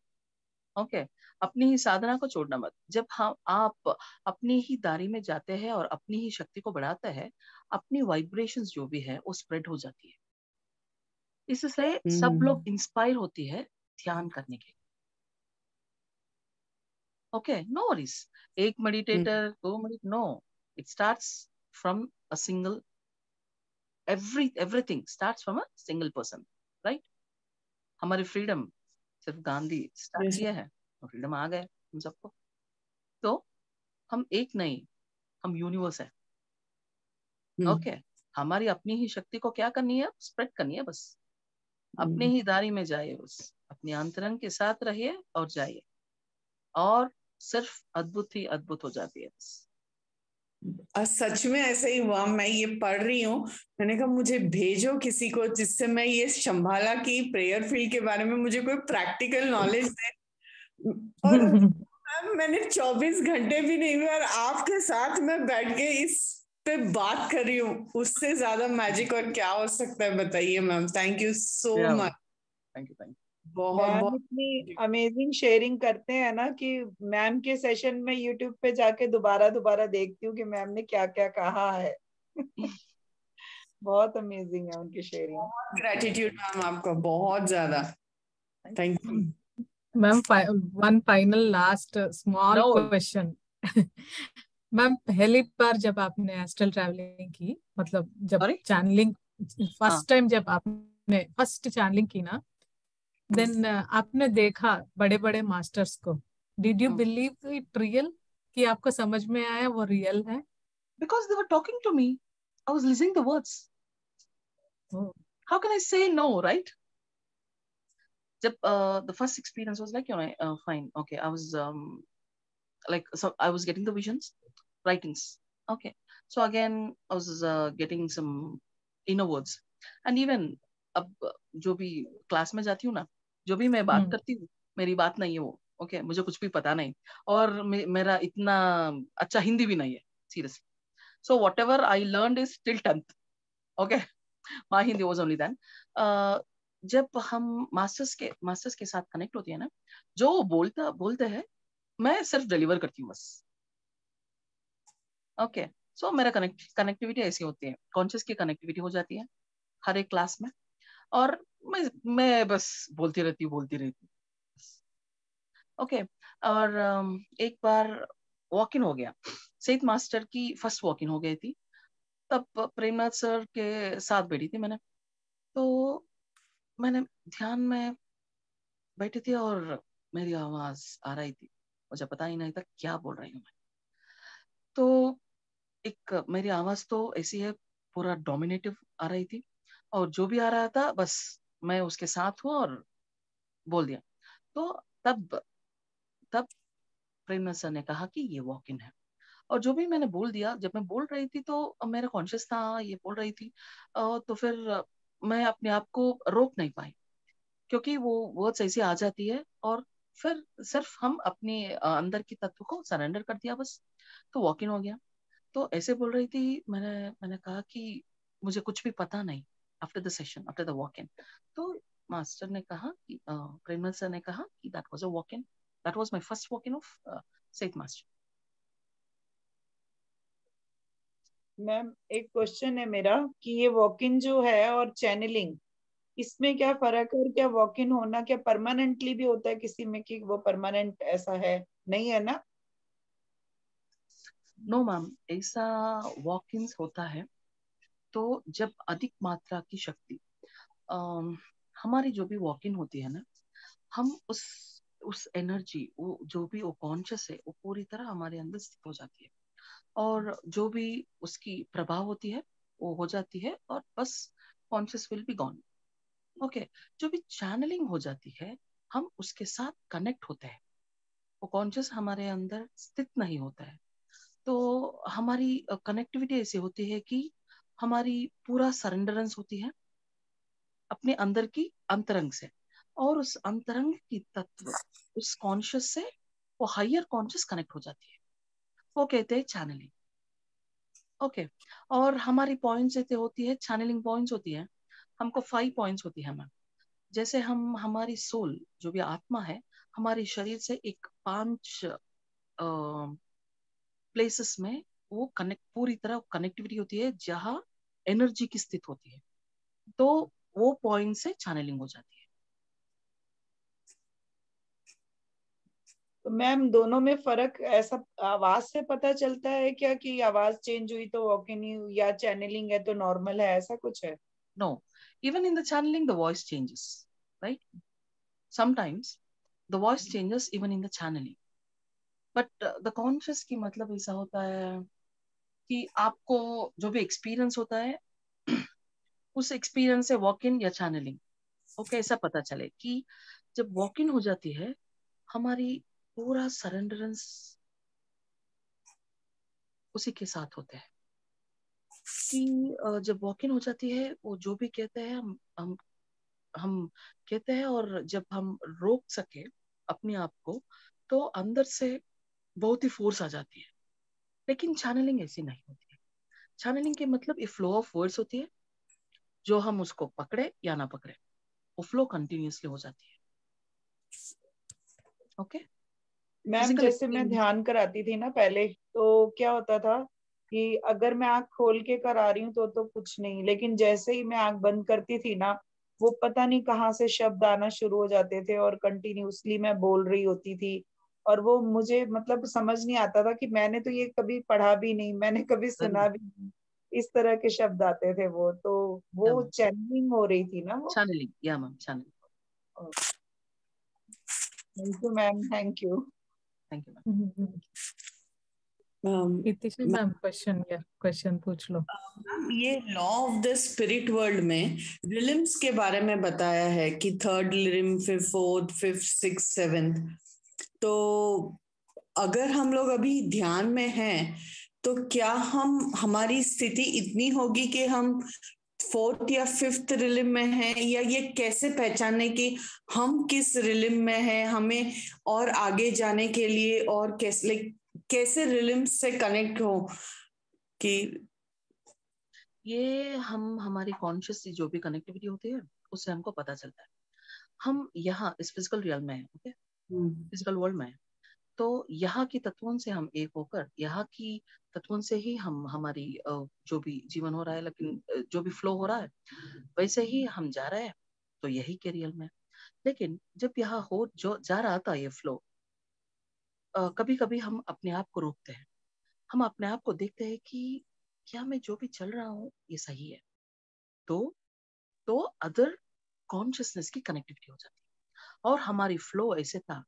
ओके अपनी ही साधना को छोड़ना मत। जब हम आप अपनी ही दारी में जाते हैं और अपनी ही शक्ति को बढ़ाते हैं, अपनी वाइब्रेशंस जो भी है वो स्प्रेड हो जाती है। इससे सब लोग इंस्पायर होती है ध्यान करने के लिए। ओके नो वरीज, एक मेडिटेटर, दो meditator, no, it starts from a single, everything starts from a single person, right? हमारी फ्रीडम सिर्फ गांधी स्टार्ट Yes. किया है और फ्रीडम आ गए हम सबको। तो हम एक नहीं, हम यूनिवर्स है। ओके हमारी अपनी ही शक्ति को क्या करनी है? स्प्रेड करनी है बस। अपने ही दारी में जाइए बस, अपने अंतरंग के साथ रहिए और जाइए, और सिर्फ अद्भुत ही अद्भुत हो जाती है बस। सच में ऐसा ही हुआ। मैं ये पढ़ रही हूँ, मैंने कहा मुझे भेजो किसी को जिससे मैं ये शंभाला की प्रेयर फील्ड के बारे में मुझे कोई प्रैक्टिकल नॉलेज दे। और मैम मैंने 24 घंटे भी नहीं हुए और आपके साथ में बैठ के इस पे बात कर रही हूँ, उससे ज्यादा मैजिक और क्या हो सकता है बताइए ma'am. Thank you so much. Thank you, thank you. बहुत मैम बहुत इतनी अमेजिंग शेयरिंग करते हैं ना कि मैम के सेशन में यूट्यूब पे जाके दोबारा दोबारा देखती हूँ कि मैम ने क्या क्या कहा है। बहुत अमेजिंग है उनकी शेयरिंग। ग्रेटिट्यूड मैम आपका, बहुत ज्यादा। Thank you ma'am one final last small No. Question. Ma'am पहली बार जब आपने एस्ट्रल ट्रैवलिंग की, मतलब जब Sorry? चैनलिंग हाँ। फर्स्ट टाइम जब आपने फर्स्ट चैनलिंग की ना, देन आपने देखा बड़े बड़े मास्टर्स को, did you believe it real, कि आपको समझ में आया वो रियल है? Because they were talking to me, I was listening the words. Oh. How can I say no, right? Jab, the first experience was like, you know, fine, okay, I was like, so I was getting the visions, writings, okay, so again I was getting some inner words, and even अब जो भी class में जाती हूँ ना, जो भी मैं बात करती हूँ, मेरी बात नहीं है वो, ओके मुझे कुछ भी पता नहीं, और मेरा इतना अच्छा हिंदी भी नहीं है, seriously. So whatever I learned is till 10th. Okay. My Hindi was only then. जब हम मास्टर्स के साथ कनेक्ट होती है ना, जो बोलते हैं मैं सिर्फ डिलीवर करती हूँ बस। ओके सो मेरा कनेक्टिविटी ऐसी होती है, कॉन्शियस की कनेक्टिविटी हो जाती है हर एक क्लास में, और मैं बस बोलती रहती हूँ। ओके और एक बार वॉक इन हो गया, सेठ मास्टर की फर्स्ट वॉक इन हो गई थी, तब प्रेमनाथ सर के साथ बैठी थी मैंने, तो मैंने ध्यान में बैठी थी और मेरी आवाज आ रही थी, मुझे पता ही नहीं था क्या बोल रही हूँ मैं। तो एक मेरी आवाज तो ऐसी है, पूरा डोमिनेटिव आ रही थी, और जो भी आ रहा था बस मैं उसके साथ हूँ और बोल दिया। तो तब प्रेमनाथ सर ने कहा कि ये वॉक इन है, और जो भी मैंने बोल दिया, जब मैं बोल रही थी तो मेरा कॉन्शियस था ये बोल रही थी, तो फिर मैं अपने आप को रोक नहीं पाई, क्योंकि वो वर्ड्स ऐसी आ जाती है, और फिर सिर्फ हम अपने अंदर की तत्व को सरेंडर कर दिया बस, तो वॉक इन हो गया। तो ऐसे बोल रही थी, मैंने कहा कि मुझे कुछ भी पता नहीं after the session, after the walk in. तो मास्टर ने कहा कि प्रेमल सर ने कहा कि that was a walk in, that was my first walk in of सेठ मास्टर। मैम एक क्वेश्चन है मेरा कि ये वॉक इन जो है और चैनलिंग, इसमें क्या फर्क है? और क्या वॉक इन होना क्या परमानेंटली भी होता है किसी में, कि वो परमानेंट ऐसा है? नहीं है ना? नो मैम, ऐसा वॉक इन होता है तो जब अधिक मात्रा की शक्ति हमारी जो भी वॉक इन होती है ना, हम उस एनर्जी, वो जो भी वो कॉन्शियस है, वो पूरी तरह हमारे अंदर स्थित हो जाती है और जो भी उसकी प्रभाव होती है वो हो जाती है और बस conscious will be gone. Okay, जो भी चैनलिंग हो जाती है हम उसके साथ कनेक्ट होते हैं, वो कॉन्शियस हमारे अंदर स्थित नहीं होता है। तो हमारी कनेक्टिविटी ऐसी होती है कि हमारी पूरा सरेंडरेंस होती है अपने अंदर की अंतरंग से, और उस अंतरंग की तत्व उस कॉन्शियस से वो हायर कॉन्शियस कनेक्ट हो जाती है, वो कहते हैं चैनलिंग। ओके, और हमारी पॉइंट्स ऐसे होती है, चैनलिंग पॉइंट्स होती है, हमको 5 पॉइंट्स होती है मैम। जैसे हम हमारी सोल जो भी आत्मा है हमारे शरीर से एक 5 प्लेसेस में वो कनेक्ट, पूरी तरह कनेक्टिविटी होती है जहाँ एनर्जी की स्थित होती है, तो वो पॉइंट से चैनलिंग हो जाती है। तो मैम दोनों में फर्क ऐसा आवाज से पता चलता है क्या, कि आवाज चेंज हुई तो वॉक इन हुई, या चैनलिंग है तो नॉर्मल है, ऐसा कुछ है? No, even in the channeling the voice changes, right? Sometimes the voice changes even in the channeling, but the conscious की मतलब ऐसा होता है कि आपको जो भी एक्सपीरियंस होता है उस एक्सपीरियंस से वॉक इन या चैनलिंग ओके ऐसा पता चले कि जब वॉक इन हो जाती है हमारी पूरा सरेंडरेंस उसी के साथ होता है कि जब वॉक इन हो जाती है वो जो भी कहते हैं हम कहते हैं, और जब हम रोक सके अपने आप को तो अंदर से बहुत ही फोर्स आ जाती है। लेकिन चैनलिंग ऐसी नहीं होती है। चैनलिंग के मतलब ये फ्लो ऑफ वर्ड्स होती है, जो हम उसको पकड़े या ना पकड़े वो फ्लो कंटिन्यूअसली हो जाती है। ओके मैम फिजिकल जैसे मैं ध्यान कराती थी ना पहले, तो क्या होता था कि अगर मैं आंख खोल के करा रही हूँ तो कुछ नहीं, लेकिन जैसे ही मैं आंख बंद करती थी ना, वो पता नहीं कहाँ से शब्द आना शुरू हो जाते थे और कंटिन्यूअसली मैं बोल रही होती थी। और वो मुझे मतलब समझ नहीं आता था कि मैंने तो ये कभी पढ़ा भी नहीं, मैंने कभी सुना भी नहीं, इस तरह के शब्द आते थे। वो तो वो चैनलिंग हो रही थी ना वो। चैनलिंग या ma'am channeling. Thank you ma'am, thank you. Thank you ma'am. इतिशी मैम क्वेश्चन पूछ लो। ये law of the spirit world में रिलिम्स के बारे में बताया है कि 3rd रिलिम, 5th, 4th, 5th, 6th, 7th। तो अगर हम लोग अभी ध्यान में हैं तो क्या हमारी स्थिति इतनी होगी कि हम 4th या 5th रिलिम में हैं, या ये कैसे पहचाने कि हम किस रिलिम में हैं, हमें और आगे जाने के लिए, और कैसे रिलिम से कनेक्ट हो कि ये हम हमारी कॉन्शियस जो भी कनेक्टिविटी होती है उससे हमको पता चलता है। हम यहाँ इस फिजिकल रियल में है, ओके फिजिकल वर्ल्ड में है, तो यहाँ की तत्वों से हम एक होकर यहाँ की तत्वों से ही हम हमारी जो भी जीवन हो रहा है, लेकिन जो भी फ्लो हो रहा है वैसे ही हम जा रहे हैं, तो यही के रियल में। लेकिन जब यहाँ हो जो जा रहा था ये फ्लो, कभी कभी हम अपने आप को रोकते हैं, हम अपने आप को देखते हैं कि क्या मैं जो भी चल रहा हूँ ये सही है, तो अदर कॉन्शियसनेस की कनेक्टिविटी हो जाती है और हमारी फ्लो ऐसे था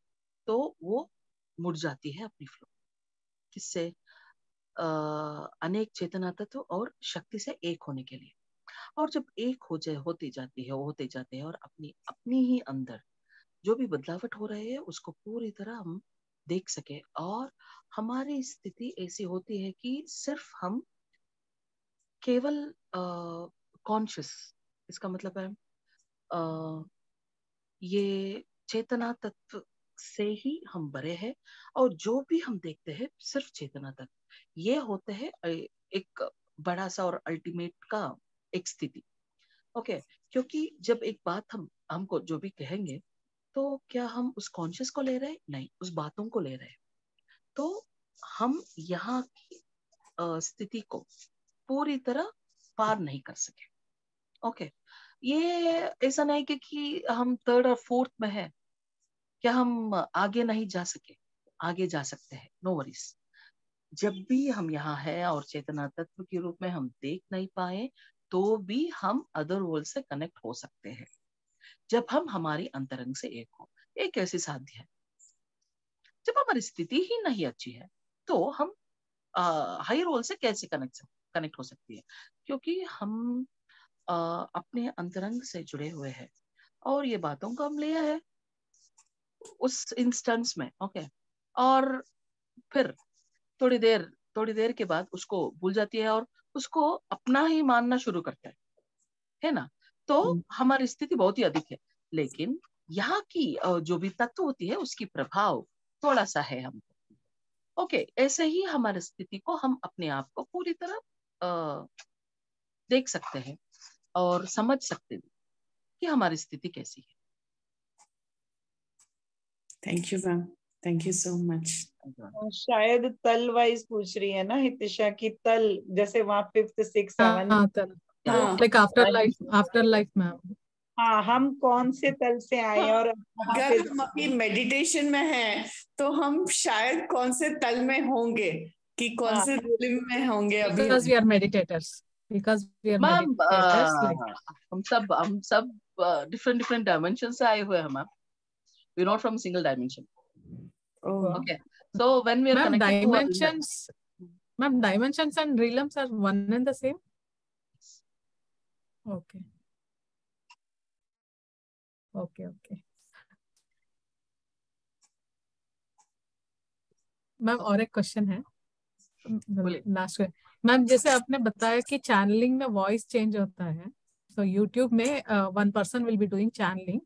तो वो मुड़ जाती है अपनी फ्लो, किससे अनेक चेतना तत्व और शक्ति से एक होने के लिए। और जब एक होती जाती है, होते जाते हैं और अपनी अपनी ही अंदर जो भी बदलावट हो रहे हैं उसको पूरी तरह हम देख सके, और हमारी स्थिति ऐसी होती है कि सिर्फ हम केवल कॉन्शियस, इसका मतलब है ये चेतना तत्व से ही हम बड़े हैं, और जो भी हम देखते हैं सिर्फ चेतना तत्व ये होते हैं एक बड़ा सा और अल्टीमेट का एक स्थिति। ओके क्योंकि जब एक बात हमको जो भी कहेंगे, तो क्या हम उस कॉन्शियस को ले रहे हैं? नहीं, उस बातों को ले रहे हैं। तो हम यहाँ की स्थिति को पूरी तरह पार नहीं कर सके। ओके, ये ऐसा नहीं कि हम थर्ड और फोर्थ में है, क्या हम आगे नहीं जा सके? आगे जा सकते हैं, नो वरीज। जब भी हम यहाँ है और चेतना तत्व के रूप में हम देख नहीं पाए, तो भी हम अदर वर्ल्ड से कनेक्ट हो सकते हैं, जब हम हमारी अंतरंग से एक हो। ये कैसे साध्य है? जब हमारी स्थिति ही नहीं अच्छी है, तो हम हाई रोल से कैसे कनेक्ट हो सकती है? क्योंकि हम अपने अंतरंग से जुड़े हुए हैं, और ये बातों को हम लिया है उस इंस्टेंस में। ओके, और फिर थोड़ी देर के बाद उसको भूल जाती है और उसको अपना ही मानना शुरू करता है ना? तो हमारी स्थिति बहुत ही अधिक है, लेकिन यहाँ की जो भी तत्व होती है उसकी प्रभाव थोड़ा सा है हमको। ओके, ऐसे ही हमारी स्थिति को हम अपने आप को पूरी तरह देख सकते हैं और समझ सकते हैं कि हमारी स्थिति कैसी है। Thank you ma'am, thank you so much. शायद तल वाइज पूछ रही है ना हितिशा की, तल जैसे वहाँ 5th 6th 7th। Like after life ma'am. हाँ, हम कौन से तल से आए और अगर हम अभी मेडिटेशन में हैं, तो हम शायद कौन से तल में होंगे, कि कौन से रिलिम में होंगे अभी? Because we are meditators. Because we are ma'am meditators. हम सब different dimensions से आए हुए हैं ma'am. We're not from a single dimension. Oh. Okay. So when we are connected dimensions, ma'am, dimensions and realms are one and the same. Okay. Okay. Ma'am और एक question है, last में। Ma'am जैसे आपने बताया कि चैनलिंग में voice change होता है, तो यूट्यूब में one person will be doing channeling,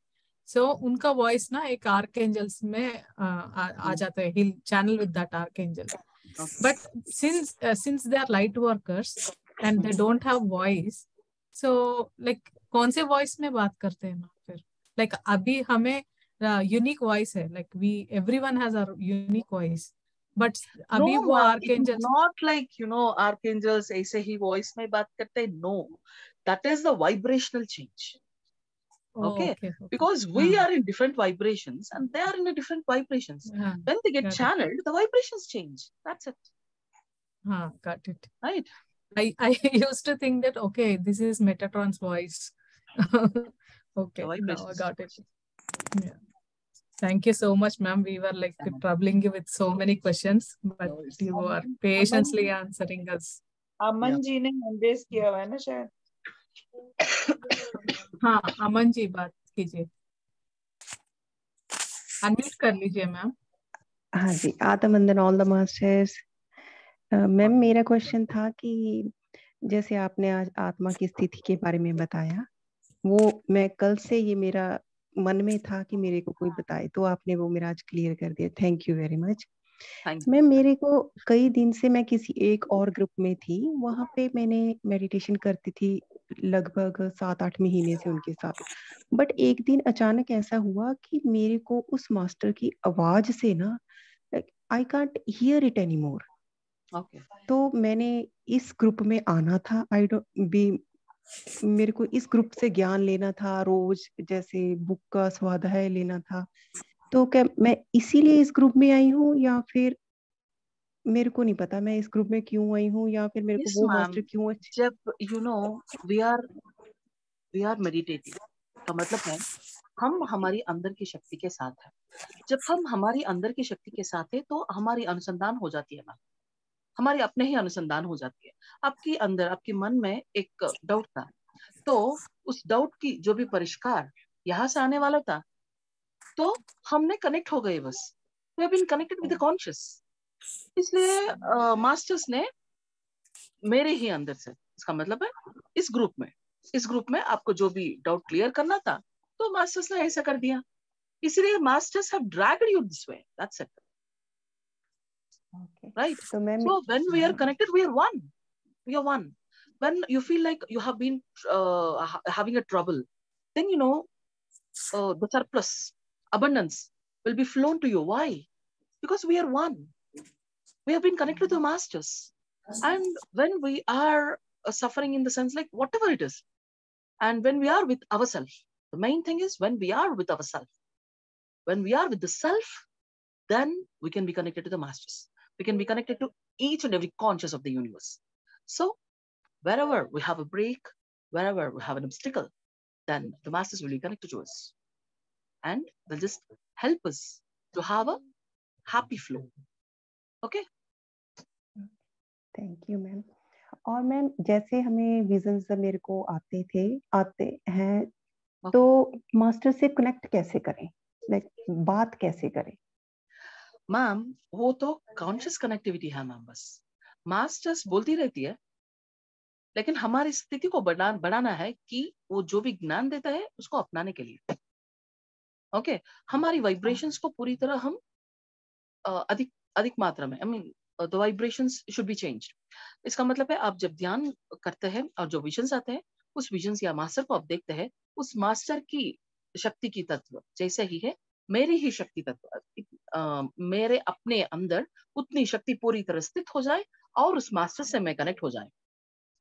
so उनका वॉइस ना एक आर्कएंजल्स में आ जाता है, he channel with that archangel, but since they are light workers and they don't have voice, so like कौन से वॉइस में बात करते हैं मैम फिर? लाइक अभी हमें यूनिक वॉइस है, like we everyone has a unique voice, but अभी वो आर्कएंजल्स नॉट लाइक आर्कएंजल्स ऐसे ही वॉइस में बात करते हैं, no, that is the vibrational change. Okay. Because we are in different vibrations and they are in a different vibrations. When they get channeled, the vibrations change. That's it. Got it. Right. I used to think that, okay, this is Metatron's voice. Okay, now I got it. Yeah. Thank you so much, ma'am. We were like troubling you with so many questions, but you are patiently answering us. Aman ji ने embrace किया हुआ है ना शायद? हाँ, अमन जी बात कीजिए, unmute कर लीजिए मैम. हाँ जी, आत्मवंदन ऑल द मास्टर्स. मैम मेरा क्वेश्चन था कि जैसे आपने आज आत्मा की स्थिति के बारे में बताया, वो मैं कल से ये मेरा मन में था कि मेरे को कोई बताए, तो आपने वो मेरा आज क्लियर कर दिया. Thank you very much. मैं मेरे को कई दिन से मैं किसी एक और ग्रुप में थी, वहां पे मैंने मेडिटेशन करती थी लगभग 7-8 महीने से उनके साथ, बट एक दिन अचानक ऐसा हुआ कि मेरे को उस मास्टर की आवाज से ना I can't hear it any more. तो मैंने इस ग्रुप में आना था, आई डोंट बी, मेरे को इस ग्रुप से ज्ञान लेना था, रोज जैसे बुक का स्वाध्याय लेना था. तो क्या मैं इसीलिए इस ग्रुप में आई हूँ, या फिर मेरे को नहीं पता मैं इस ग्रुप में क्यों आई हूँ, या फिर मेरे को वो मास्टर क्यों अच्छे. जब वी आर मेडिटेटिंग का मतलब है हम हमारी अंदर की शक्ति के साथ है. जब हम हमारी अंदर की शक्ति के साथ है तो हमारी अनुसंधान हो जाती है ना, हमारी अपने ही अनुसंधान हो जाती है. आपके अंदर, आपके मन में एक डाउट था, तो उस डाउट की जो भी परिष्कार यहाँ से आने वाला था, तो हमने कनेक्ट हो गए. बस we have been connected with the conscious. इसलिए मास्टर्स ने मेरे ही अंदर से, इसका मतलब है इस ग्रुप में आपको जो भी डाउट क्लियर करना था, तो मास्टर्स ने ऐसा कर दिया. इसलिए masters have dragged you this way. That's it. Okay. Right. So when we are connected, we are one. We are one. when you feel like you have been having a trouble, then the surplus, abundance will be flown to you. Why? Because we are one. We have been connected to the masters. And when we are suffering in the sense like whatever it is, and when we are with ourselves, the main thing is when we are with ourselves. When we are with the self, then we can be connected to the masters. We can be connected to each and every conscious of the universe. So wherever we have a break, wherever we have an obstacle, then the masters will be connected to us. And they'll just help us to have a happy flow. Okay? Thank you ma'am. और ma'am जैसे हमें visions जब मेरे को आते हैं तो master से कनेक्ट कैसे करें, लाइक बात कैसे करें? मैम वो तो कॉन्शियस कनेक्टिविटी है मैम, बस मास्टर्स बोलती रहती है, लेकिन हमारी स्थिति को बढ़ाना है कि वो जो भी ज्ञान देता है उसको अपनाने के लिए। ओके, हमारी वाइब्रेशंस को पूरी तरह हम अधिक मात्रा में, I mean the vibrations should be changed. इसका मतलब है आप जब ध्यान करते हैं और जो विजन्स आते हैं उस विजन्स या मास्टर को आप देखते हैं, उस मास्टर की शक्ति की तत्व जैसे ही है, मेरी ही शक्ति तत्व मेरे अपने अंदर उतनी शक्ति पूरी तरह स्थित हो जाए और उस मास्टर से मैं कनेक्ट हो जाए,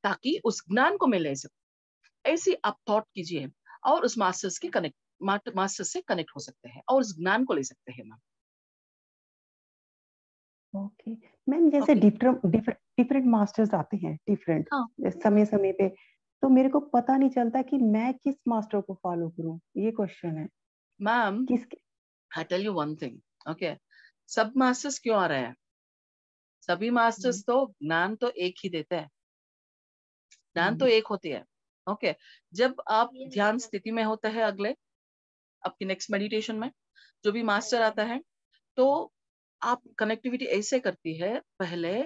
ताकि उस ज्ञान को मैं ले सकूं। ऐसी आप थॉट कीजिए और उस मास्टर से कनेक्ट हो सकते हैं और उस ज्ञान को ले सकते हैं मैम। ओके मैम, जैसे डिफरेंट मास्टर्स आते हैं डिफरेंट समय पे, तो मेरे को पता नहीं चलता कि मैं किस मास्टर को फॉलो करूं, ये क्वेश्चन है मैम। किसके? I tell you one thing, okay, सब मास्टर्स क्यों आ रहे हैं? सभी मास्टर्स तो ज्ञान तो एक ही देते हैं, ज्ञान तो एक होती है। ओके, जब आप ध्यान स्थिति में होते हैं, अगले आपकी नेक्स्ट मेडिटेशन में जो भी मास्टर आता है, तो आप कनेक्टिविटी ऐसे करती है, पहले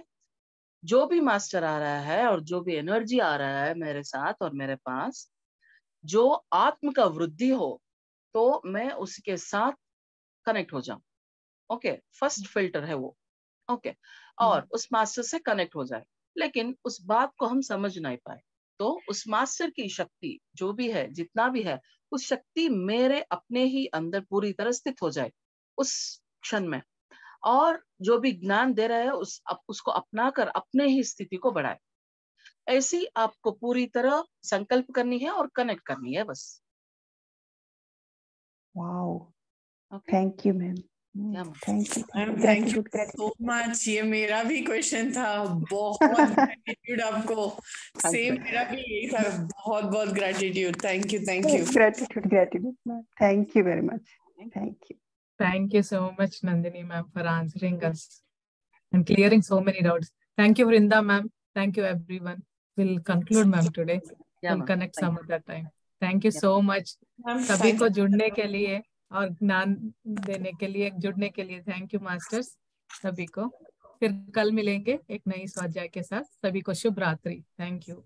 जो भी मास्टर आ रहा है और जो भी एनर्जी आ रहा है मेरे साथ और मेरे पास, जो आत्म का वृद्धि हो, तो मैं उसके साथ कनेक्ट हो जाऊं। ओके, फर्स्ट फिल्टर है वो। ओके, और उस मास्टर से कनेक्ट हो जाए। लेकिन उस बात को हम समझ नहीं पाए, तो उस मास्टर की शक्ति जो भी है, जितना भी है, उस शक्ति मेरे अपने ही अंदर पूरी तरह स्थित हो जाए उस क्षण में, और जो भी ज्ञान दे रहा है उसको अपनाकर अपने ही स्थिति को बढ़ाए। ऐसी आपको पूरी तरह संकल्प करनी है और कनेक्ट करनी है, बस। Wow, thank you ma'am, thank you so much. ये मेरा भी क्वेश्चन था, बहुत ग्रेटिट्यूड आपको। सेम मेरा भी यही था, बहुत बहुत gratitude. Thank you gratitude thank you very much. Thank you so much, Nandini ma'am, for answering us and clearing so many doubts. Thank you, Vrinda ma'am. Thank you, everyone. We'll conclude, ma'am, today. We'll connect some other time. Thank you so much. सभी को जुड़ने के लिए और ज्ञान देने के लिए, जुड़ने के लिए थैंक यू मास्टर्स सभी को। फिर कल मिलेंगे एक नई स्वाध्याय के साथ। सभी को शुभ रात्रि। Thank you.